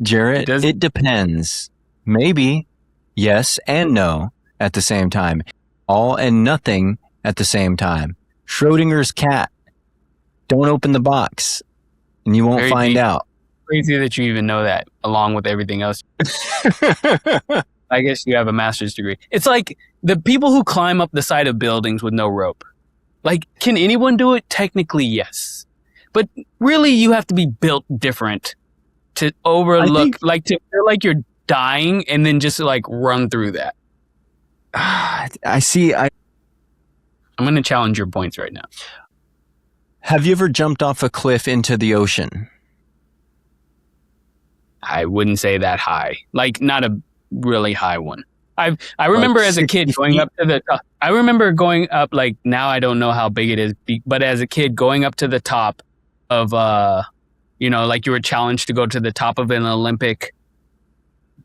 Jarett, it depends. Maybe yes and no at the same time. All and nothing at the same time. Schrodinger's cat. Don't open the box and you won't find out. Crazy that you even know that along with everything else. I guess you have a master's degree. It's like the people who climb up the side of buildings with no rope. Like, can anyone do it? Technically, yes. But really, you have to be built different to overlook, to feel like you're dying and then just like run through that. I see. I'm going to challenge your points right now. Have you ever jumped off a cliff into the ocean? I wouldn't say that high. Like, not a really high one. I remember as a kid going up to the top. I remember going up, like, now I don't know how big it is, but as a kid going up to the top of, like you were challenged to go to the top of an Olympic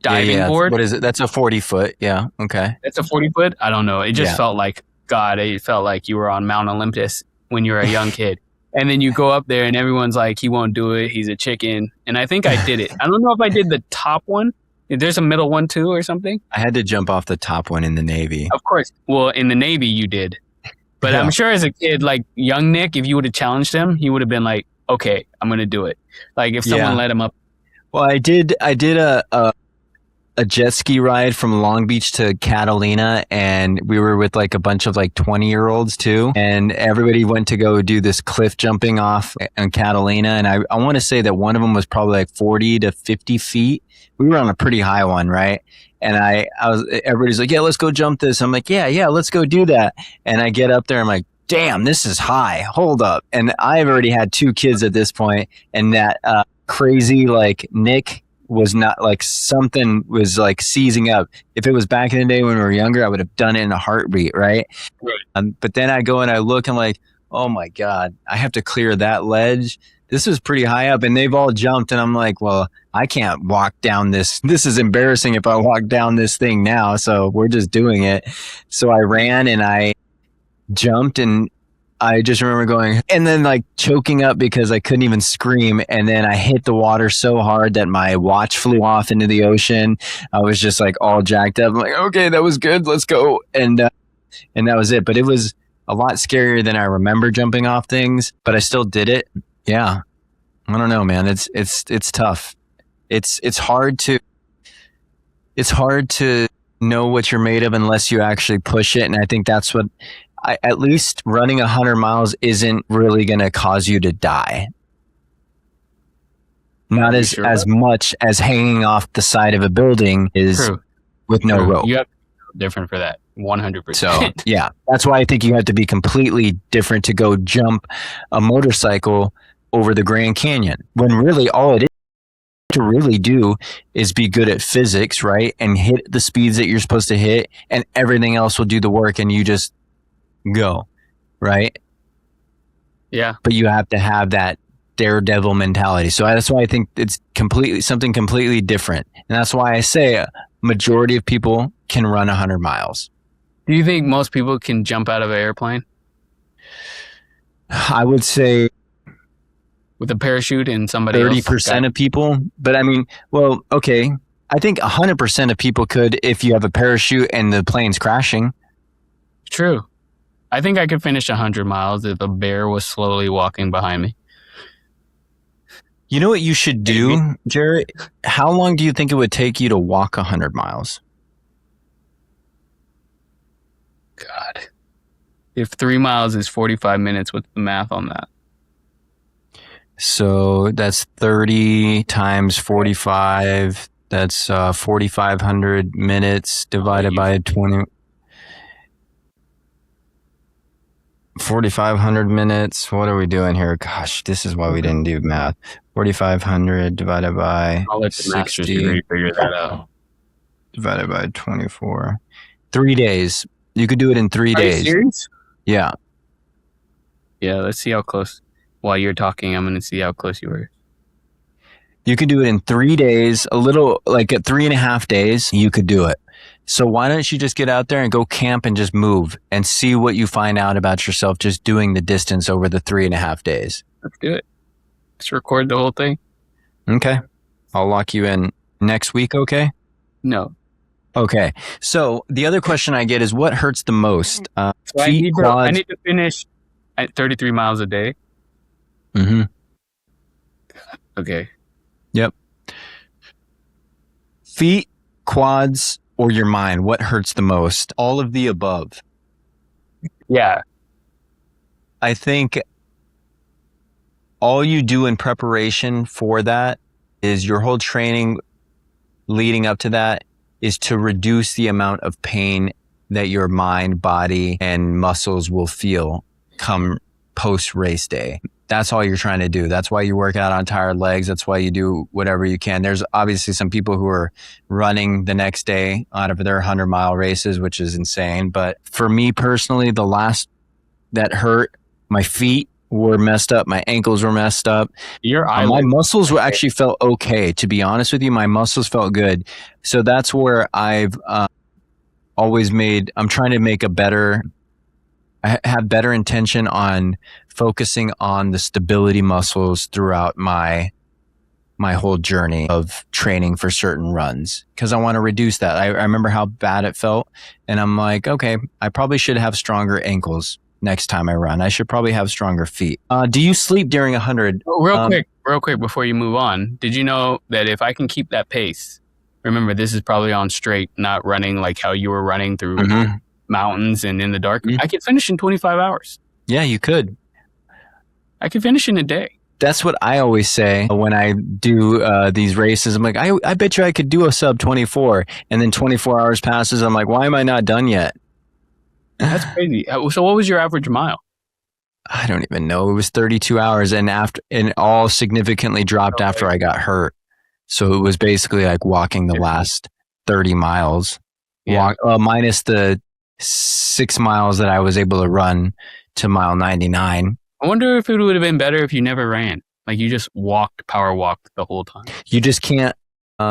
diving board. What is it? That's a 40-foot. Yeah. Okay. That's a 40-foot? I don't know. It just felt like, God, it felt like you were on Mount Olympus when you were a young kid. And then you go up there and everyone's like, he won't do it. He's a chicken. And I think I did it. I don't know if I did the top one. There's a middle one too or something. I had to jump off the top one in the Navy. Of course. Well, in the Navy you did. But I'm sure as a kid, like young Nick, if you would have challenged him, he would have been like, okay, I'm going to do it. Like if someone let him up. Well, I did a jet ski ride from Long Beach to Catalina, and we were with like a bunch of like 20-year-olds too, and everybody went to go do this cliff jumping off on Catalina, and I want to say that one of them was probably like 40 to 50 feet. We were on a pretty high one, right? And everybody's like, yeah, let's go jump this. I'm like, yeah, let's go do that. And I get up there, I'm like, damn, this is high. Hold up. And I've already had 2 kids at this point, and that crazy like Nick was not like something was like seizing up. If it was back in the day when we were younger, I would have done it in a heartbeat, right? But then I go and I look and I'm like, oh my God, I have to clear that ledge. This is pretty high up, and they've all jumped, and I'm like, well, I can't walk down this. This is embarrassing if I walk down this thing now. So we're just doing it. So I ran and I jumped, and I just remember going and then like choking up because I couldn't even scream. And then I hit the water so hard that my watch flew off into the ocean. I was just like all jacked up. I'm like, okay, that was good. Let's go. And that was it. But it was a lot scarier than I remember jumping off things, but I still did it. Yeah. I don't know, man. It's tough. It's hard to know what you're made of unless you actually push it. And I think that's what at least running 100 miles isn't really going to cause you to die. Not as much as hanging off the side of a building is with no rope. You have to be different for that. 100%. So yeah, that's why I think you have to be completely different to go jump a motorcycle over the Grand Canyon, when really all it is to really do is be good at physics, right? And hit the speeds that you're supposed to hit, and everything else will do the work, and you just go, right? Yeah. But you have to have that daredevil mentality. So that's why I think it's something completely different. And that's why I say a majority of people can run 100 miles. Do you think most people can jump out of an airplane? I would say with a parachute and somebody 30% of people. But I mean, well, okay. I think 100% of people could if you have a parachute and the plane's crashing. True. I think I could finish 100 miles if a bear was slowly walking behind me. You know what you should do, Jarett? How long do you think it would take you to walk 100 miles? God. If 3 miles is 45 minutes, what's the math on that? So that's 30 times 45. That's 4,500 minutes divided by 20. 4,500 minutes. What are we doing here? Gosh, this is why we didn't do math. 4,500 divided by I'll let the master's degree figure that out. Divided by 24. 3 days. You could do it in 3 days. Are you serious? Yeah. Yeah, let's see how close. While you're talking, I'm going to see how close you were. You could do it in 3 days, a little like at 3.5 days, you could do it. So why don't you just get out there and go camp and just move and see what you find out about yourself just doing the distance over the 3.5 days. Let's do it. Let's record the whole thing. Okay. I'll lock you in next week, okay? No. Okay. So the other question I get is what hurts the most? So feet, I need to finish at 33 miles a day. Mm-hmm. Okay. Yep. Feet, quads, or your mind? What hurts the most? All of the above. Yeah. I think all you do in preparation for that is your whole training leading up to that is to reduce the amount of pain that your mind, body, and muscles will feel come post-race day. That's all you're trying to do. That's why you work out on tired legs. That's why you do whatever you can. There's obviously some people who are running the next day out of their 100-mile races, which is insane. But for me personally, the last that hurt, my feet were messed up. My ankles were messed up. My muscles were actually felt okay. To be honest with you, my muscles felt good. So that's where I've always I'm trying to make I have better intention on focusing on the stability muscles throughout my whole journey of training for certain runs because I want to reduce that. I remember how bad it felt and I'm like, okay, I probably should have stronger ankles next time I run. I should probably have stronger feet. Do you sleep during 100? Real quick before you move on, did you know that if I can keep that pace, remember this is probably on straight, not running like how you were running through mountains and in the dark. I could finish in 25 hours. Yeah, you could. I could finish in a day. That's what I always say when I do these races. I'm like, I bet you I could do a sub 24. And then 24 hours passes. I'm like, why am I not done yet? That's crazy. So what was your average mile? I don't even know. It was 32 hours and all significantly dropped after I got hurt. So it was basically like walking the last 30 miles, minus the 6 miles that I was able to run to mile 99. I wonder if it would have been better if you never ran. Like you just power walked the whole time. You just can't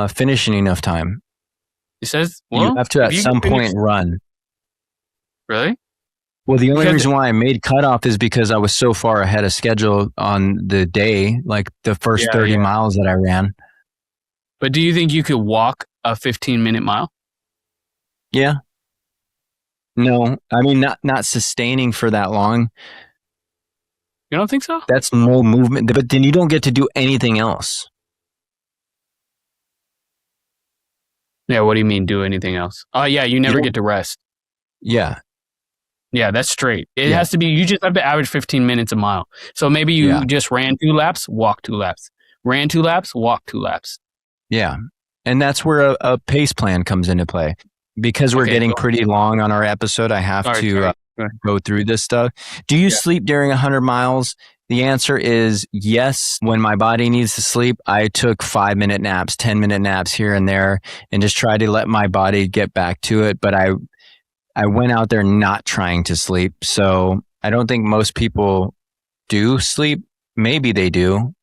finish in enough time. It says, you have to at some point run. Really? Well, the only reason why I made cutoff is because I was so far ahead of schedule on the day, like the first 30 miles that I ran. But do you think you could walk a 15-minute mile? Yeah. No, I mean, not sustaining for that long. You don't think so? That's no movement, but then you don't get to do anything else. Yeah, what do you mean do anything else? Oh, yeah, you never get to rest. Yeah. Yeah, that's straight. It has to be, you just have to average 15 minutes a mile. So maybe you just ran 2 laps, walk 2 laps. Ran 2 laps, walk 2 laps. Yeah. And that's where a pace plan comes into play. Because we're getting pretty long on our episode, I have to go through this stuff. Do you sleep during 100 miles? The answer is yes. When my body needs to sleep, I took 5-minute naps, 10-minute naps here and there, and just tried to let my body get back to it. But I went out there not trying to sleep. So I don't think most people do sleep. Maybe they do.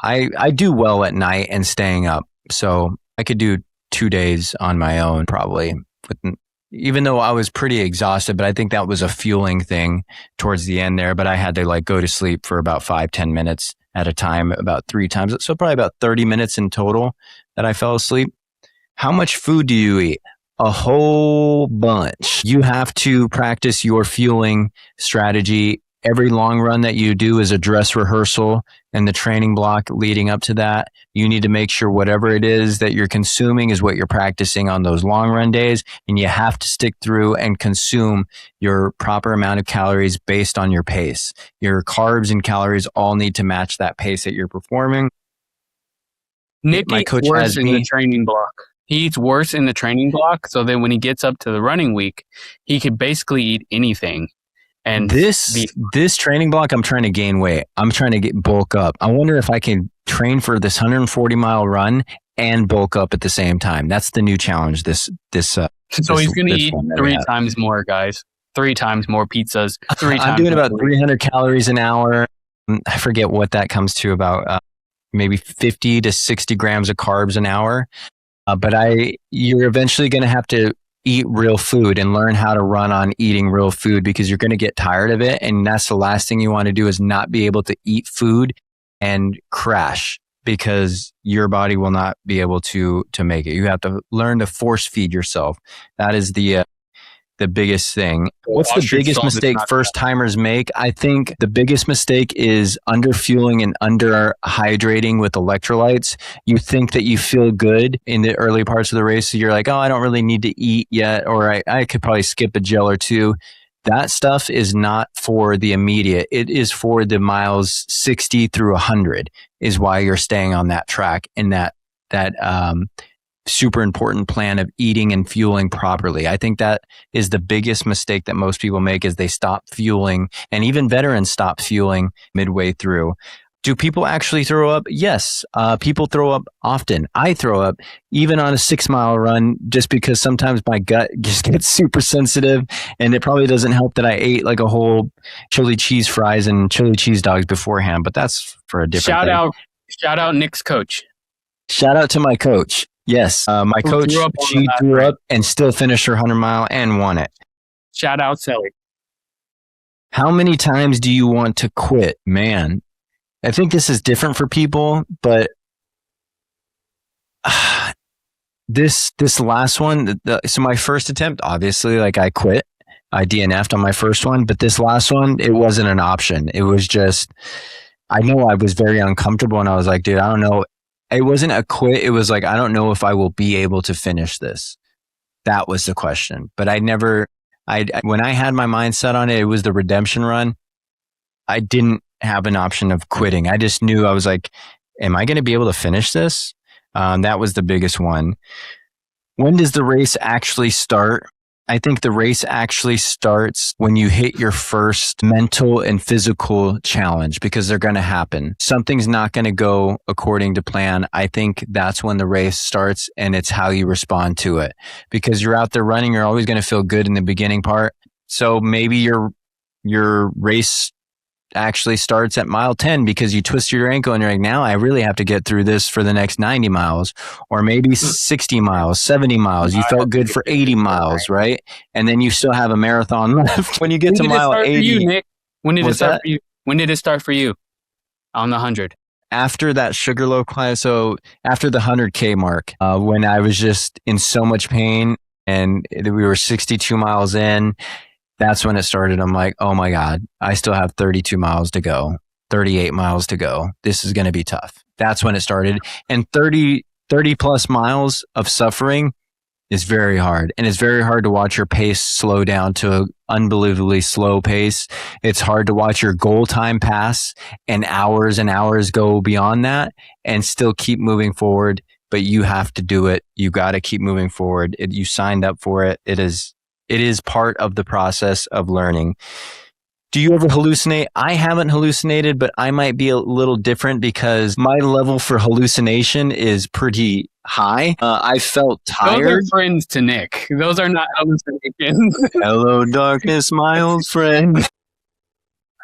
I do well at night and staying up. So I could do 2 days on my own, probably, even though I was pretty exhausted, but I think that was a fueling thing towards the end there. But I had to like go to sleep for about 5-10 minutes at a time, about 3 times. So probably about 30 minutes in total that I fell asleep. How much food do you eat? A whole bunch. You have to practice your fueling strategy. Every long run that you do is a dress rehearsal and the training block leading up to that. You need to make sure whatever it is that you're consuming is what you're practicing on those long run days. And you have to stick through and consume your proper amount of calories based on your pace. Your carbs and calories all need to match that pace that you're performing. Nick eats worse in the training block. He eats worse in the training block. So then when he gets up to the running week, he could basically eat anything. And this training block, I'm trying to gain weight. I'm trying to bulk up. I wonder if I can train for this 140-mile run and bulk up at the same time. That's the new challenge. So he's going to eat 3 times more, guys. 3 times more pizzas. I'm doing about 300 calories an hour. I forget what that comes to, about maybe 50 to 60 grams of carbs an hour. But you're eventually going to have to eat real food and learn how to run on eating real food, because you're going to get tired of it. And that's the last thing you want to do, is not be able to eat food and crash, because your body will not be able to make it. You have to learn to force feed yourself. That is the biggest thing. What's the biggest mistake first timers make? I think the biggest mistake is underfueling and underhydrating with electrolytes. You think that you feel good in the early parts of the race, so you're like, oh, I don't really need to eat yet, or I could probably skip a gel or two. That stuff is not for the immediate. It is for the miles 60 through 100 is why you're staying on that track, and that super important plan of eating and fueling properly. I think that is the biggest mistake that most people make, is they stop fueling, and even veterans stop fueling midway through. Do people actually throw up? Yes. People throw up often. I throw up even on a 6-mile run, just because sometimes my gut just gets super sensitive, and it probably doesn't help that I ate like a whole chili cheese fries and chili cheese dogs beforehand, but that's for a different thing. Shout out Nick's coach. Shout out to my coach. Yes. My coach, she threw up and still finished her 100-mile and won it. Shout out Sally. How many times do you want to quit? Man, I think this is different for people, but this last one, so my first attempt, obviously, like, I quit. I DNF'd on my first one, but this last one, it wasn't an option. It was just, I know I was very uncomfortable, and I was like, dude, I don't know. It wasn't a quit. It was like, I don't know if I will be able to finish this. That was the question. But when I had my mind set on it, it was the redemption run. I didn't have an option of quitting. I just knew, I was like, am I going to be able to finish this? That was the biggest one. When does the race actually start? I think the race actually starts when you hit your first mental and physical challenge, because they're going to happen. Something's not going to go according to plan. I think that's when the race starts, and it's how you respond to it, because you're out there running. You're always going to feel good in the beginning part. So maybe your race actually starts at mile 10 because you twisted your ankle and you're like, now I really have to get through this for the next 90 miles, or maybe 60 miles, 70 miles. You felt good for 80 miles, right? And then you still have a marathon left. When you get to mile 80, you, Nick? When did it start for you? When did it start for you on the 100? After that Sugarloaf climb, so after the 100K mark, when I was just in so much pain and we were 62 miles in, that's when it started. I'm like, oh my God, I still have 32 miles to go, 38 miles to go. This is going to be tough. That's when it started. And 30 plus miles of suffering is very hard. And it's very hard to watch your pace slow down to an unbelievably slow pace. It's hard to watch your goal time pass and hours go beyond that and still keep moving forward. But you have to do it. You got to keep moving forward. You signed up for it. It is part of the process of learning. Do you ever hallucinate? I haven't hallucinated, but I might be a little different because my level for hallucination is pretty high. I felt tired. Those are friends to Nick. Those are not hallucinations. Hello, darkness, my old friend.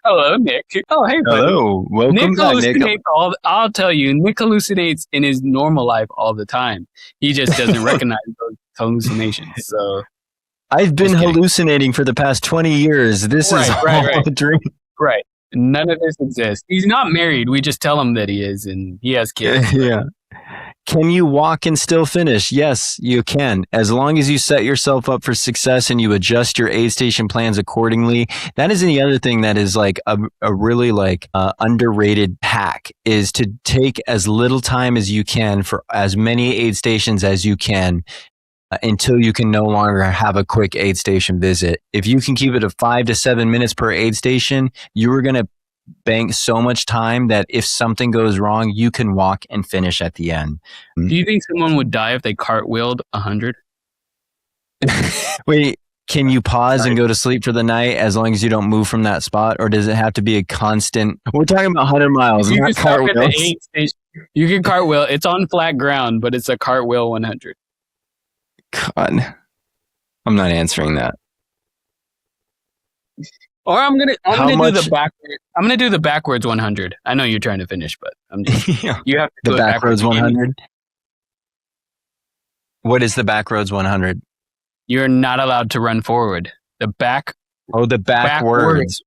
Hello, Nick. Oh, hey, buddy. Hello. Welcome Nick back, hallucinates Nick. I'll tell you, Nick hallucinates in his normal life all the time. He just doesn't recognize those hallucinations. So I've been hallucinating for the past 20 years. This is all a dream. Right. None of this exists. He's not married. We just tell him that he is, and he has kids. Yeah. Can you walk and still finish? Yes, you can. As long as you set yourself up for success and you adjust your aid station plans accordingly. That is the other thing that is like a really underrated hack, is to take as little time as you can for as many aid stations as you can until you can no longer have a quick aid station visit. If you can keep it to 5 to 7 minutes per aid station, you are going to bank so much time that if something goes wrong, you can walk and finish at the end. Do you think someone would die if they cartwheeled 100? Wait, can you pause and go to sleep for the night as long as you don't move from that spot? Or does it have to be a constant? We're talking about 100 miles, you not cartwheels. You can cartwheel. It's on flat ground, but it's a cartwheel 100. God, I'm not answering that. Or I'm gonna much? do the backwards. I'm gonna do the backwards 100. I know you're trying to finish, but I'm just you have to the do backwards 100. What is the backroads 100? You're not allowed to run forward. The back. Oh, the backwards.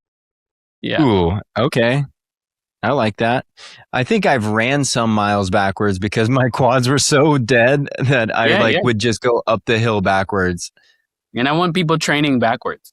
Yeah. Ooh, okay. I like that. I think I've ran some miles backwards because my quads were so dead that I would just go up the hill backwards. And I want people training backwards.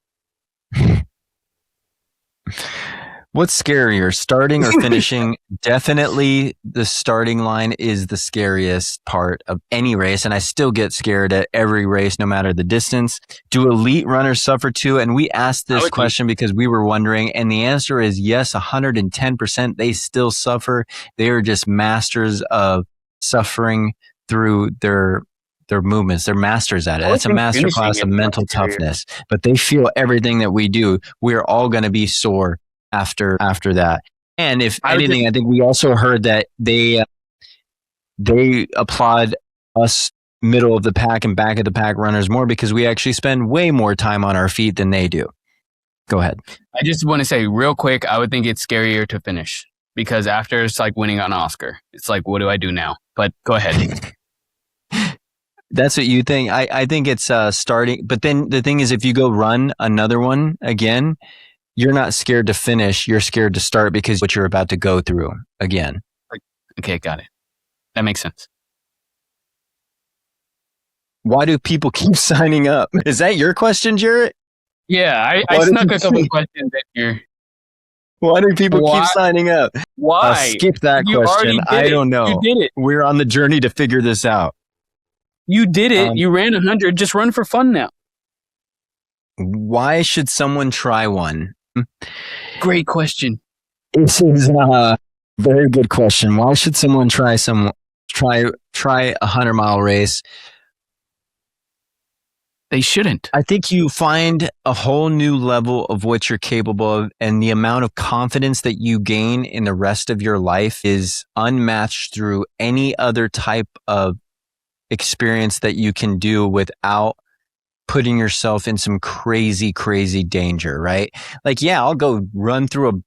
What's scarier, starting or finishing? Definitely the starting line is the scariest part of any race, and I still get scared at every race, no matter the distance. Do elite runners suffer too? And we asked this question because we were wondering, and the answer is yes, 110%. They still suffer. They are just masters of suffering through their movements. They're masters at it. It's a masterclass of mental toughness, but they feel everything that we do. We're all going to be sore after that. And if anything, I think we also heard that they applaud us middle of the pack and back of the pack runners more because we actually spend way more time on our feet than they do. Go ahead. I just want to say real quick, I would think it's scarier to finish because after it's like winning an Oscar. It's like, what do I do now? But go ahead. That's what you think. I think it's starting. But then the thing is, if you go run another one again, you're not scared to finish. You're scared to start because what you're about to go through again. Okay, got it. That makes sense. Why do people keep signing up? Is that your question, Jarett? Yeah, I snuck a couple questions in here. Why do people keep signing up? Why? Skip that question. I don't know. You did it. We're on the journey to figure this out. You did it. You ran 100. Just run for fun now. Why should someone try one? Great question. This is a very good question. Why should someone try a 100-mile race? They shouldn't. I think you find a whole new level of what you're capable of, and the amount of confidence that you gain in the rest of your life is unmatched through any other type of experience that you can do without putting yourself in some crazy, crazy danger, right? Like, yeah, I'll go run through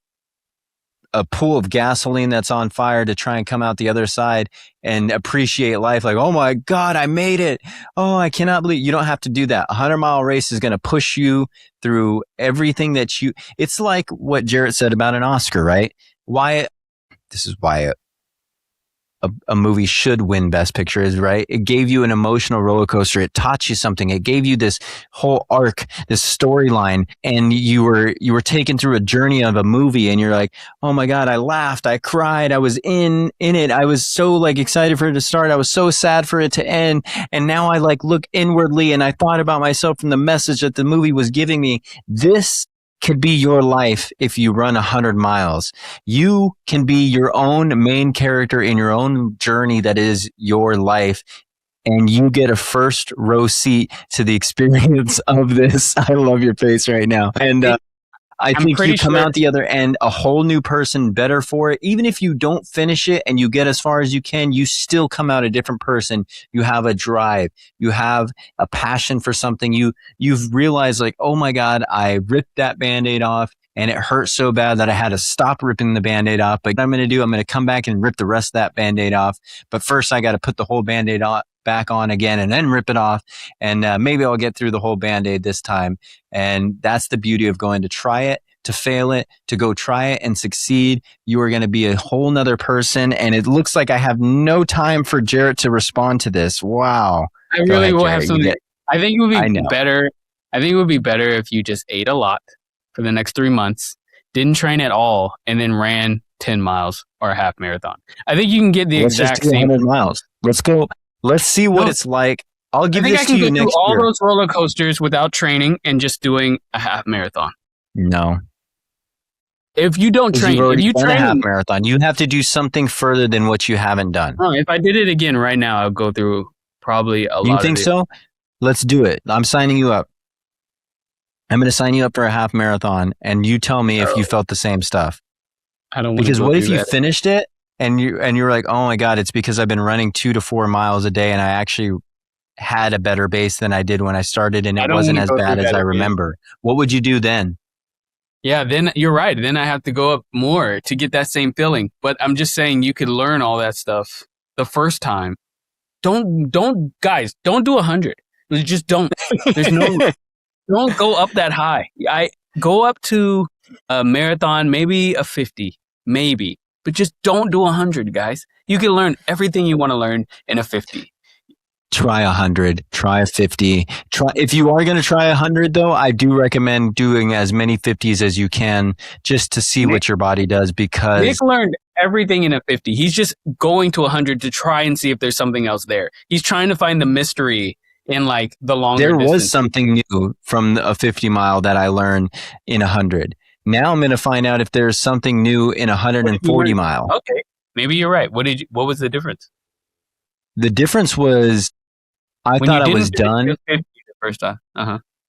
a pool of gasoline that's on fire to try and come out the other side and appreciate life. Like, oh my God, I made it. Oh, I cannot believe. You don't have to do that. A 100-mile race is going to push you through everything it's like what Jarett said about an Oscar, right? This is why a movie should win Best Picture is, right? It gave you an emotional roller coaster. It taught you something. It gave you this whole arc, this storyline, and you were taken through a journey of a movie, and you're like, oh my God, I laughed, I cried, I was in it. I was so excited for it to start. I was so sad for it to end. And now I look inwardly and I thought about myself from the message that the movie was giving me. This could be your life if you run 100 miles. You can be your own main character in your own journey that is your life, and you get a first row seat to the experience of this. I love your face right now. And I think you come out the other end a whole new person, better for it. Even if you don't finish it and you get as far as you can, you still come out a different person. You have a drive. You have a passion for something. You've realized oh my God, I ripped that Band-Aid off and it hurt so bad that I had to stop ripping the Band-Aid off. But what I'm going to come back and rip the rest of that Band-Aid off. But first I got to put the whole Band-Aid back on again and then rip it off. And maybe I'll get through the whole Band-Aid this time. And that's the beauty of going to try it, to fail it, to go try it and succeed. You are going to be a whole nother person. And it looks like I have no time for Jarett to respond to this. Wow. I really will have something. I think it would be better. I think it would be better if you just ate a lot for the next 3 months, didn't train at all, and then ran 10 miles or a half marathon. I think you can get the exact same 100 miles. Let's go. Let's see what it's like. I'll give this to you next year. I can go through all those roller coasters without training and just doing a half marathon. No. If you don't train, if you train a half marathon, you have to do something further than what you haven't done. Oh, if I did it again right now, I'll go through probably a lot. You think so? Let's do it. I'm signing you up. I'm going to sign you up for a half marathon, and you tell me if you felt the same stuff. I don't want because what if you finished it and you're like, oh my God, it's because I've been running 2 to 4 miles a day, and I actually had a better base than I did when I started, and it wasn't as bad as I remember. What would you do then? Yeah, then you're right. Then I have to go up more to get that same feeling. But I'm just saying you could learn all that stuff the first time. Guys, don't do 100. Just don't. There's no, don't go up that high. I go up to a marathon, maybe a 50, maybe. But just don't do 100, guys. You can learn everything you want to learn in a 50. Try 100, try a 50. If you are going to try 100 though, I do recommend doing as many 50s as you can just to see what your body does, because Nick learned everything in a 50. He's just going to 100 to try and see if there's something else there. He's trying to find the mystery in like the longer There was distance. something new from a 50 mile that I learned in 100. Now I'm going to find out if there's something new in 140 mile. Okay. Maybe you're right. What was the difference? The difference was I thought I was done. 50 the first time.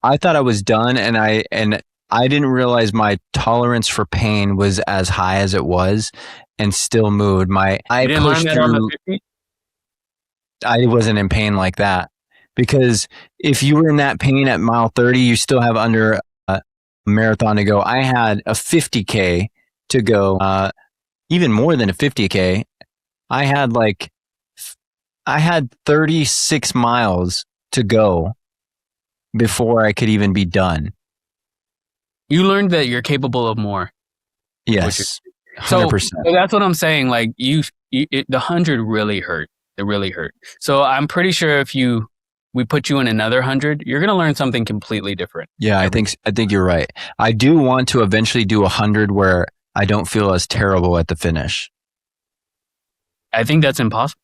I thought I was done, and I didn't realize my tolerance for pain was as high as it was, and still moved. I pushed through. I wasn't in pain like that, because if you were in that pain at mile 30, you still have under a marathon to go. I had a 50K to go, even more than a 50K. I had 36 miles to go before I could even be done. You learned that you're capable of more. Yes, 100%. So that's what I'm saying. Like the 100 really hurt. It really hurt. So I'm pretty sure if we put you in another 100, you're going to learn something completely different. Yeah, I think you're right. I do want to eventually do 100 where I don't feel as terrible at the finish. I think that's impossible.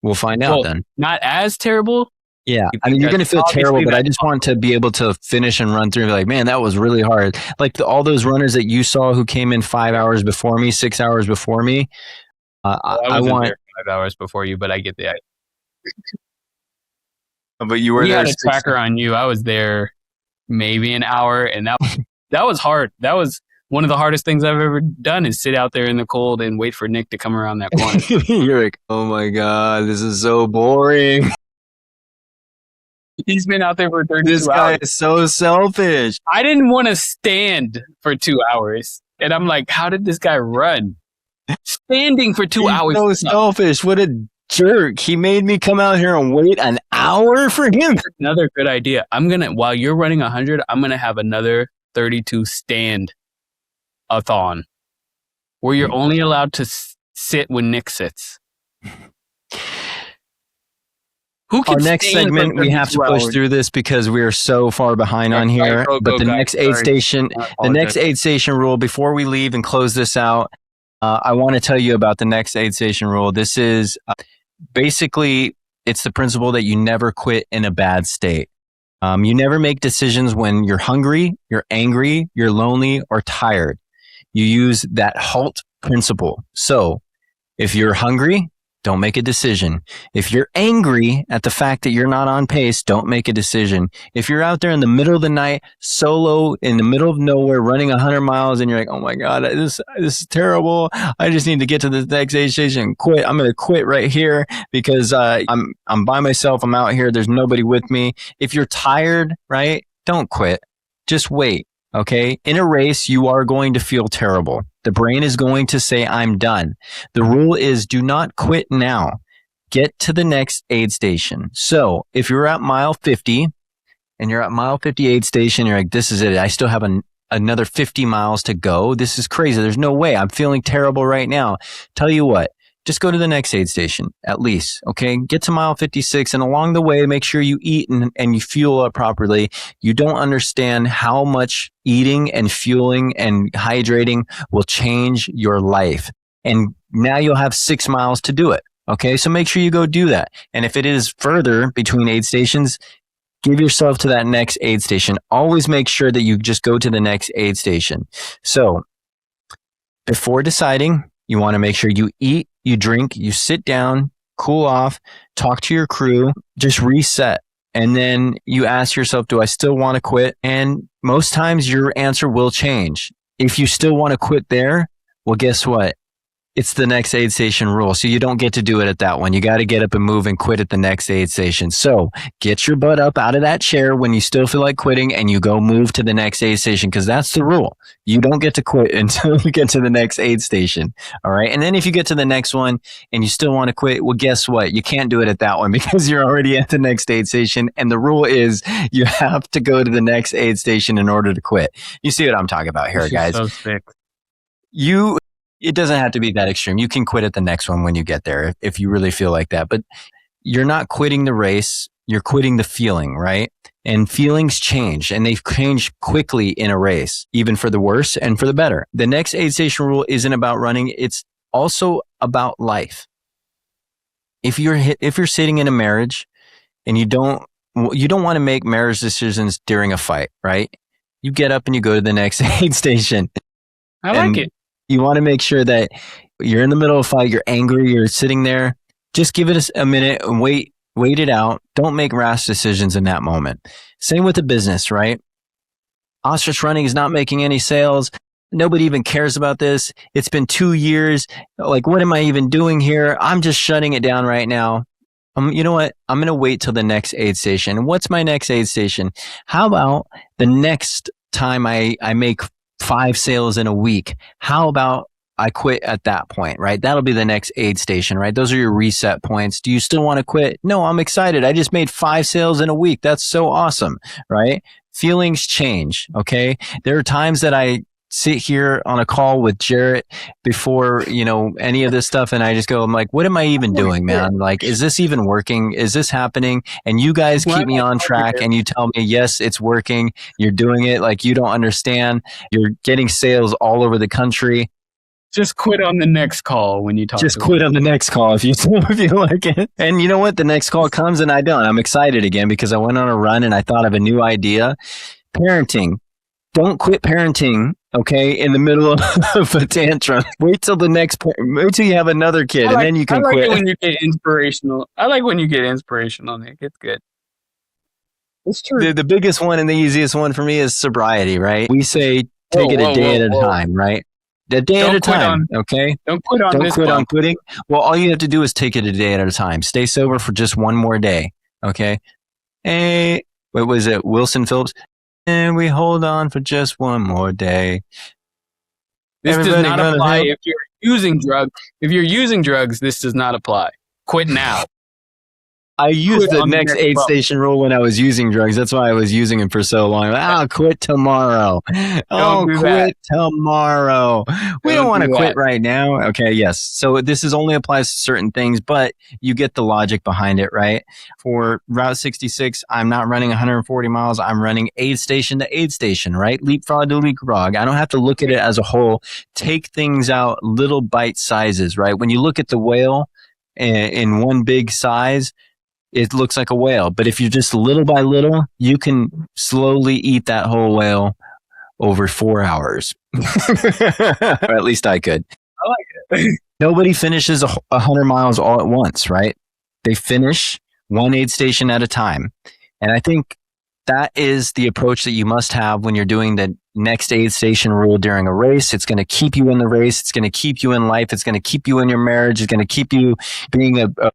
We'll find out then. Not as terrible. Yeah. I mean, you're going to feel terrible, but I just want to be able to finish and run through and be like, man, that was really hard. Like all those runners that you saw who came in 5 hours before me, 6 hours before me. I want there 5 hours before you, but I get the idea. But you were we there. Had a tracker on you. I was there maybe an hour, and that was hard. That was one of the hardest things I've ever done, is sit out there in the cold and wait for Nick to come around that corner. You're like, oh my God, this is so boring. He's been out there for 32 hours. This guy is so selfish. I didn't want to stand for 2 hours. And I'm like, how did this guy run? Standing for 2 hours. So selfish. What a jerk. He made me come out here and wait an hour for him. Another good idea. While you're running 100, I'm going to have another 32 stand-a-thon where you're only allowed to sit when Nick sits. Our next segment, we have to push through this because we are so far behind on here. But the next aid station rule, before we leave and close this out, I want to tell you about the next aid station rule. This is basically, it's the principle that you never quit in a bad state. You never make decisions when you're hungry, you're angry, you're lonely, or tired. You use that HALT principle. So if you're hungry, don't make a decision. If you're angry at the fact that you're not on pace, don't make a decision. If you're out there in the middle of the night, solo, in the middle of nowhere, running 100 miles, and you're like, oh my God, this is terrible. I just need to get to the next aid station and quit. I'm going to quit right here because I'm by myself. I'm out here. There's nobody with me. If you're tired, right, don't quit. Just wait. Okay. In a race, you are going to feel terrible. The brain is going to say, I'm done. The rule is do not quit now. Get to the next aid station. So if you're at mile 50 and you're at mile 50 aid station, you're like, this is it. I still have another 50 miles to go. This is crazy. There's no way. I'm feeling terrible right now. Tell you what. Just go to the next aid station, at least, okay? Get to mile 56, and along the way, make sure you eat and you fuel up properly. You don't understand how much eating and fueling and hydrating will change your life. And now you'll have 6 miles to do it, okay? So make sure you go do that. And if it is further between aid stations, give yourself to that next aid station. Always make sure that you just go to the next aid station. So before deciding, you want to make sure you eat, you drink, you sit down, cool off, talk to your crew, just reset. And then you ask yourself, do I still want to quit? And most times your answer will change. If you still want to quit there, well, guess what? It's the next aid station rule. So you don't get to do it at that one. You got to get up and move and quit at the next aid station. So get your butt up out of that chair when you still feel like quitting and you go move to the next aid station, because that's the rule. You don't get to quit until you get to the next aid station. All right. And then if you get to the next one and you still want to quit, well, guess what? You can't do it at that one because you're already at the next aid station. And the rule is you have to go to the next aid station in order to quit. You see what I'm talking about here, guys? So sick. It doesn't have to be that extreme. You can quit at the next one when you get there if you really feel like that. But you're not quitting the race. You're quitting the feeling, right? And feelings change, and they've changed quickly in a race, even for the worse and for the better. The next aid station rule isn't about running. It's also about life. If you're sitting in a marriage and you don't want to make marriage decisions during a fight, right? You get up and you go to the next aid station. I like it. You want to make sure that you're in the middle of a fight, you're angry, you're sitting there. Just give it a minute and wait it out. Don't make rash decisions in that moment. Same with the business, right? Ostrich Running is not making any sales. Nobody even cares about this. It's been 2 years. Like, what am I even doing here? I'm just shutting it down right now. You know what? I'm going to wait till the next aid station. And what's my next aid station? How about the next time I make 5 sales in a week? How about I quit at that point, right? That'll be the next aid station, right? Those are your reset points. Do you still want to quit? No, I'm excited. I just made 5 sales in a week. That's so awesome, right? Feelings change, okay? There are times that I sit here on a call with Jarett before, any of this stuff. And I just go, I'm like, what am I even doing, man? Like, is this even working? Is this happening? And you guys keep me on track and you tell me, yes, it's working. You're doing it. Like, you don't understand. You're getting sales all over the country. Just quit on the next call when you talk. Just quit on the next call if you like it. And you know what? The next call comes and I don't. I'm excited again because I went on a run and I thought of a new idea. Parenting. Don't quit parenting, okay, in the middle of a tantrum. Wait till you have another kid, and then you can quit. I like it when you get inspirational. I like when you get inspirational, Nick. It's good. It's true. The biggest one and the easiest one for me is sobriety, right? We say take it a day at a time, right? A day at a time, okay? Don't quit on Don't this quit one. on quitting. Well, all you have to do is take it a day at a time. Stay sober for just one more day, okay? Hey, what was it? Wilson Phillips? And we hold on for just one more day. This does not apply if you're using drugs. If you're using drugs, this does not apply. Quit now. I used the next aid station rule when I was using drugs. That's why I was using them for so long. I'll quit tomorrow. Quit tomorrow. We don't want to quit right now. Okay, yes. So this only applies to certain things, but you get the logic behind it, right? For Route 66, I'm not running 140 miles. I'm running aid station to aid station, right? Leapfrog to leapfrog. I don't have to look at it as a whole. Take things out, little bite sizes, right? When you look at the whale in one big size, it looks like a whale. But if you just little by little, you can slowly eat that whole whale over 4 hours. Or at least I could. I like it. Nobody finishes 100 miles all at once, right? They finish one aid station at a time. And I think that is the approach that you must have when you're doing the next aid station rule during a race. It's going to keep you in the race. It's going to keep you in life. It's going to keep you in your marriage. It's going to keep you being a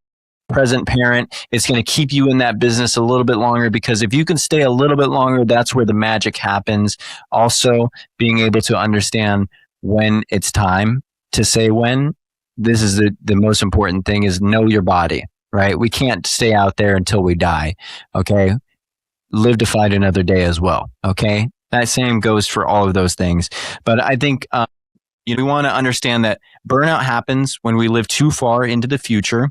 present parent. It's going to keep you in that business a little bit longer, because if you can stay a little bit longer, that's where the magic happens. Also, being able to understand when it's time to say when. This is the most important thing, is know your body, right? We can't stay out there until we die. Okay. Live to fight another day as well. Okay. That same goes for all of those things. But I think, we want to understand that burnout happens when we live too far into the future.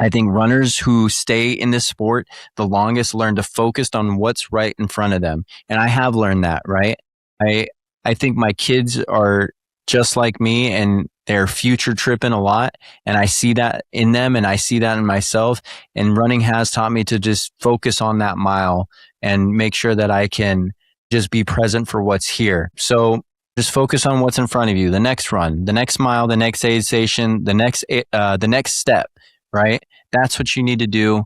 I think runners who stay in this sport the longest learn to focus on what's right in front of them. And I have learned that, right? I think my kids are just like me, and they're future tripping a lot. And I see that in them, and I see that in myself. And running has taught me to just focus on that mile and make sure that I can just be present for what's here. So just focus on what's in front of you, the next run, the next mile, the next aid station, the next step. Right? That's what you need to do.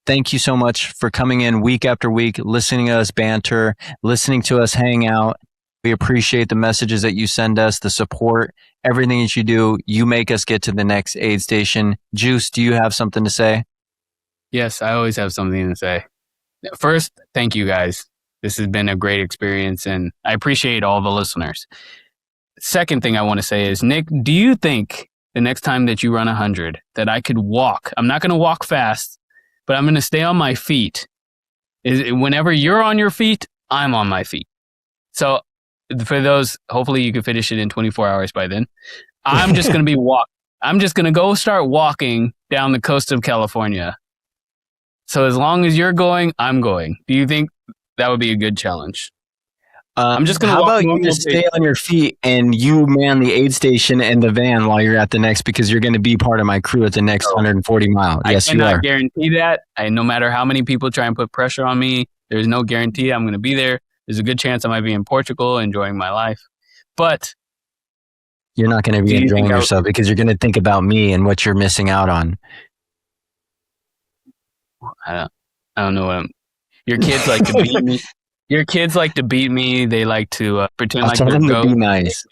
Thank you so much for coming in week after week, listening to us banter, listening to us hang out. We appreciate the messages that you send us, the support, everything that you do. You make us get to the next aid station. Juice, do you have something to say? Yes, I always have something to say. First, thank you guys. This has been a great experience, and I appreciate all the listeners. Second thing I want to say is, Nick, do you think the next time that you run 100 that I could walk? I'm not going to walk fast, but I'm going to stay on my feet. Whenever you're on your feet, I'm on my feet. So for those, hopefully you can finish it in 24 hours by then. I'm just going to be I'm just going to go start walking down the coast of California. So as long as you're going, I'm going. Do you think that would be a good challenge? I'm just going to. How about you just stay on your feet and you man the aid station and the van while you're at the next, because you're going to be part of my crew at the next 140 mile. Yes, you are. I cannot guarantee that. No matter how many people try and put pressure on me, there's no guarantee I'm going to be there. There's a good chance I might be in Portugal enjoying my life, but you're not going to be enjoying yourself because you're going to think about me and what you're missing out on. I don't know. Your kids like to beat me. Your kids like to beat me. They like to pretend like they're to be nice.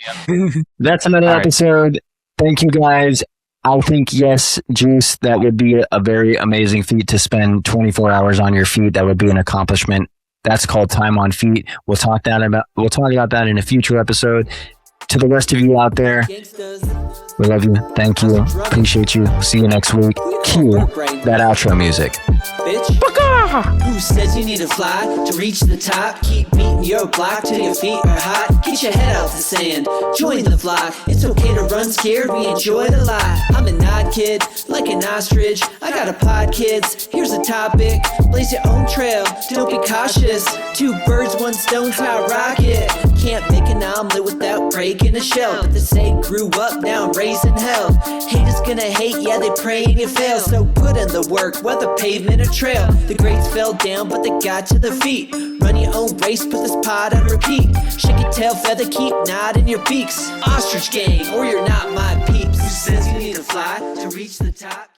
That's another episode. Thank you, guys. I think, yes, Juice, that would be a very amazing feat to spend 24 hours on your feet. That would be an accomplishment. That's called time on feet. We'll talk about that in a future episode. To the rest of you out there, we love you. Thank you. Appreciate you. See you next week. Cue that outro music. Who says you need to fly to reach the top? Keep beating your block till your feet are hot. Get your head out the sand, join the flock. It's okay to run scared, we enjoy the lie. I'm an odd kid, like an ostrich. I got a pod, kids, here's a topic. Blaze your own trail, don't be cautious. 2 birds, 1 stone's how I rock it. Can't make an omelet without breaking a shell. But the say grew up, now I'm raising hell. Haters gonna hate, yeah, they praying it fails. So put in the work, whether pavement or trail. The grades fell down, but they got to their feet. Run your own race, put this pod on repeat. Shake your tail feather, keep nodding your beaks. Ostrich gang, or you're not my peeps. Who says you need to fly to reach the top?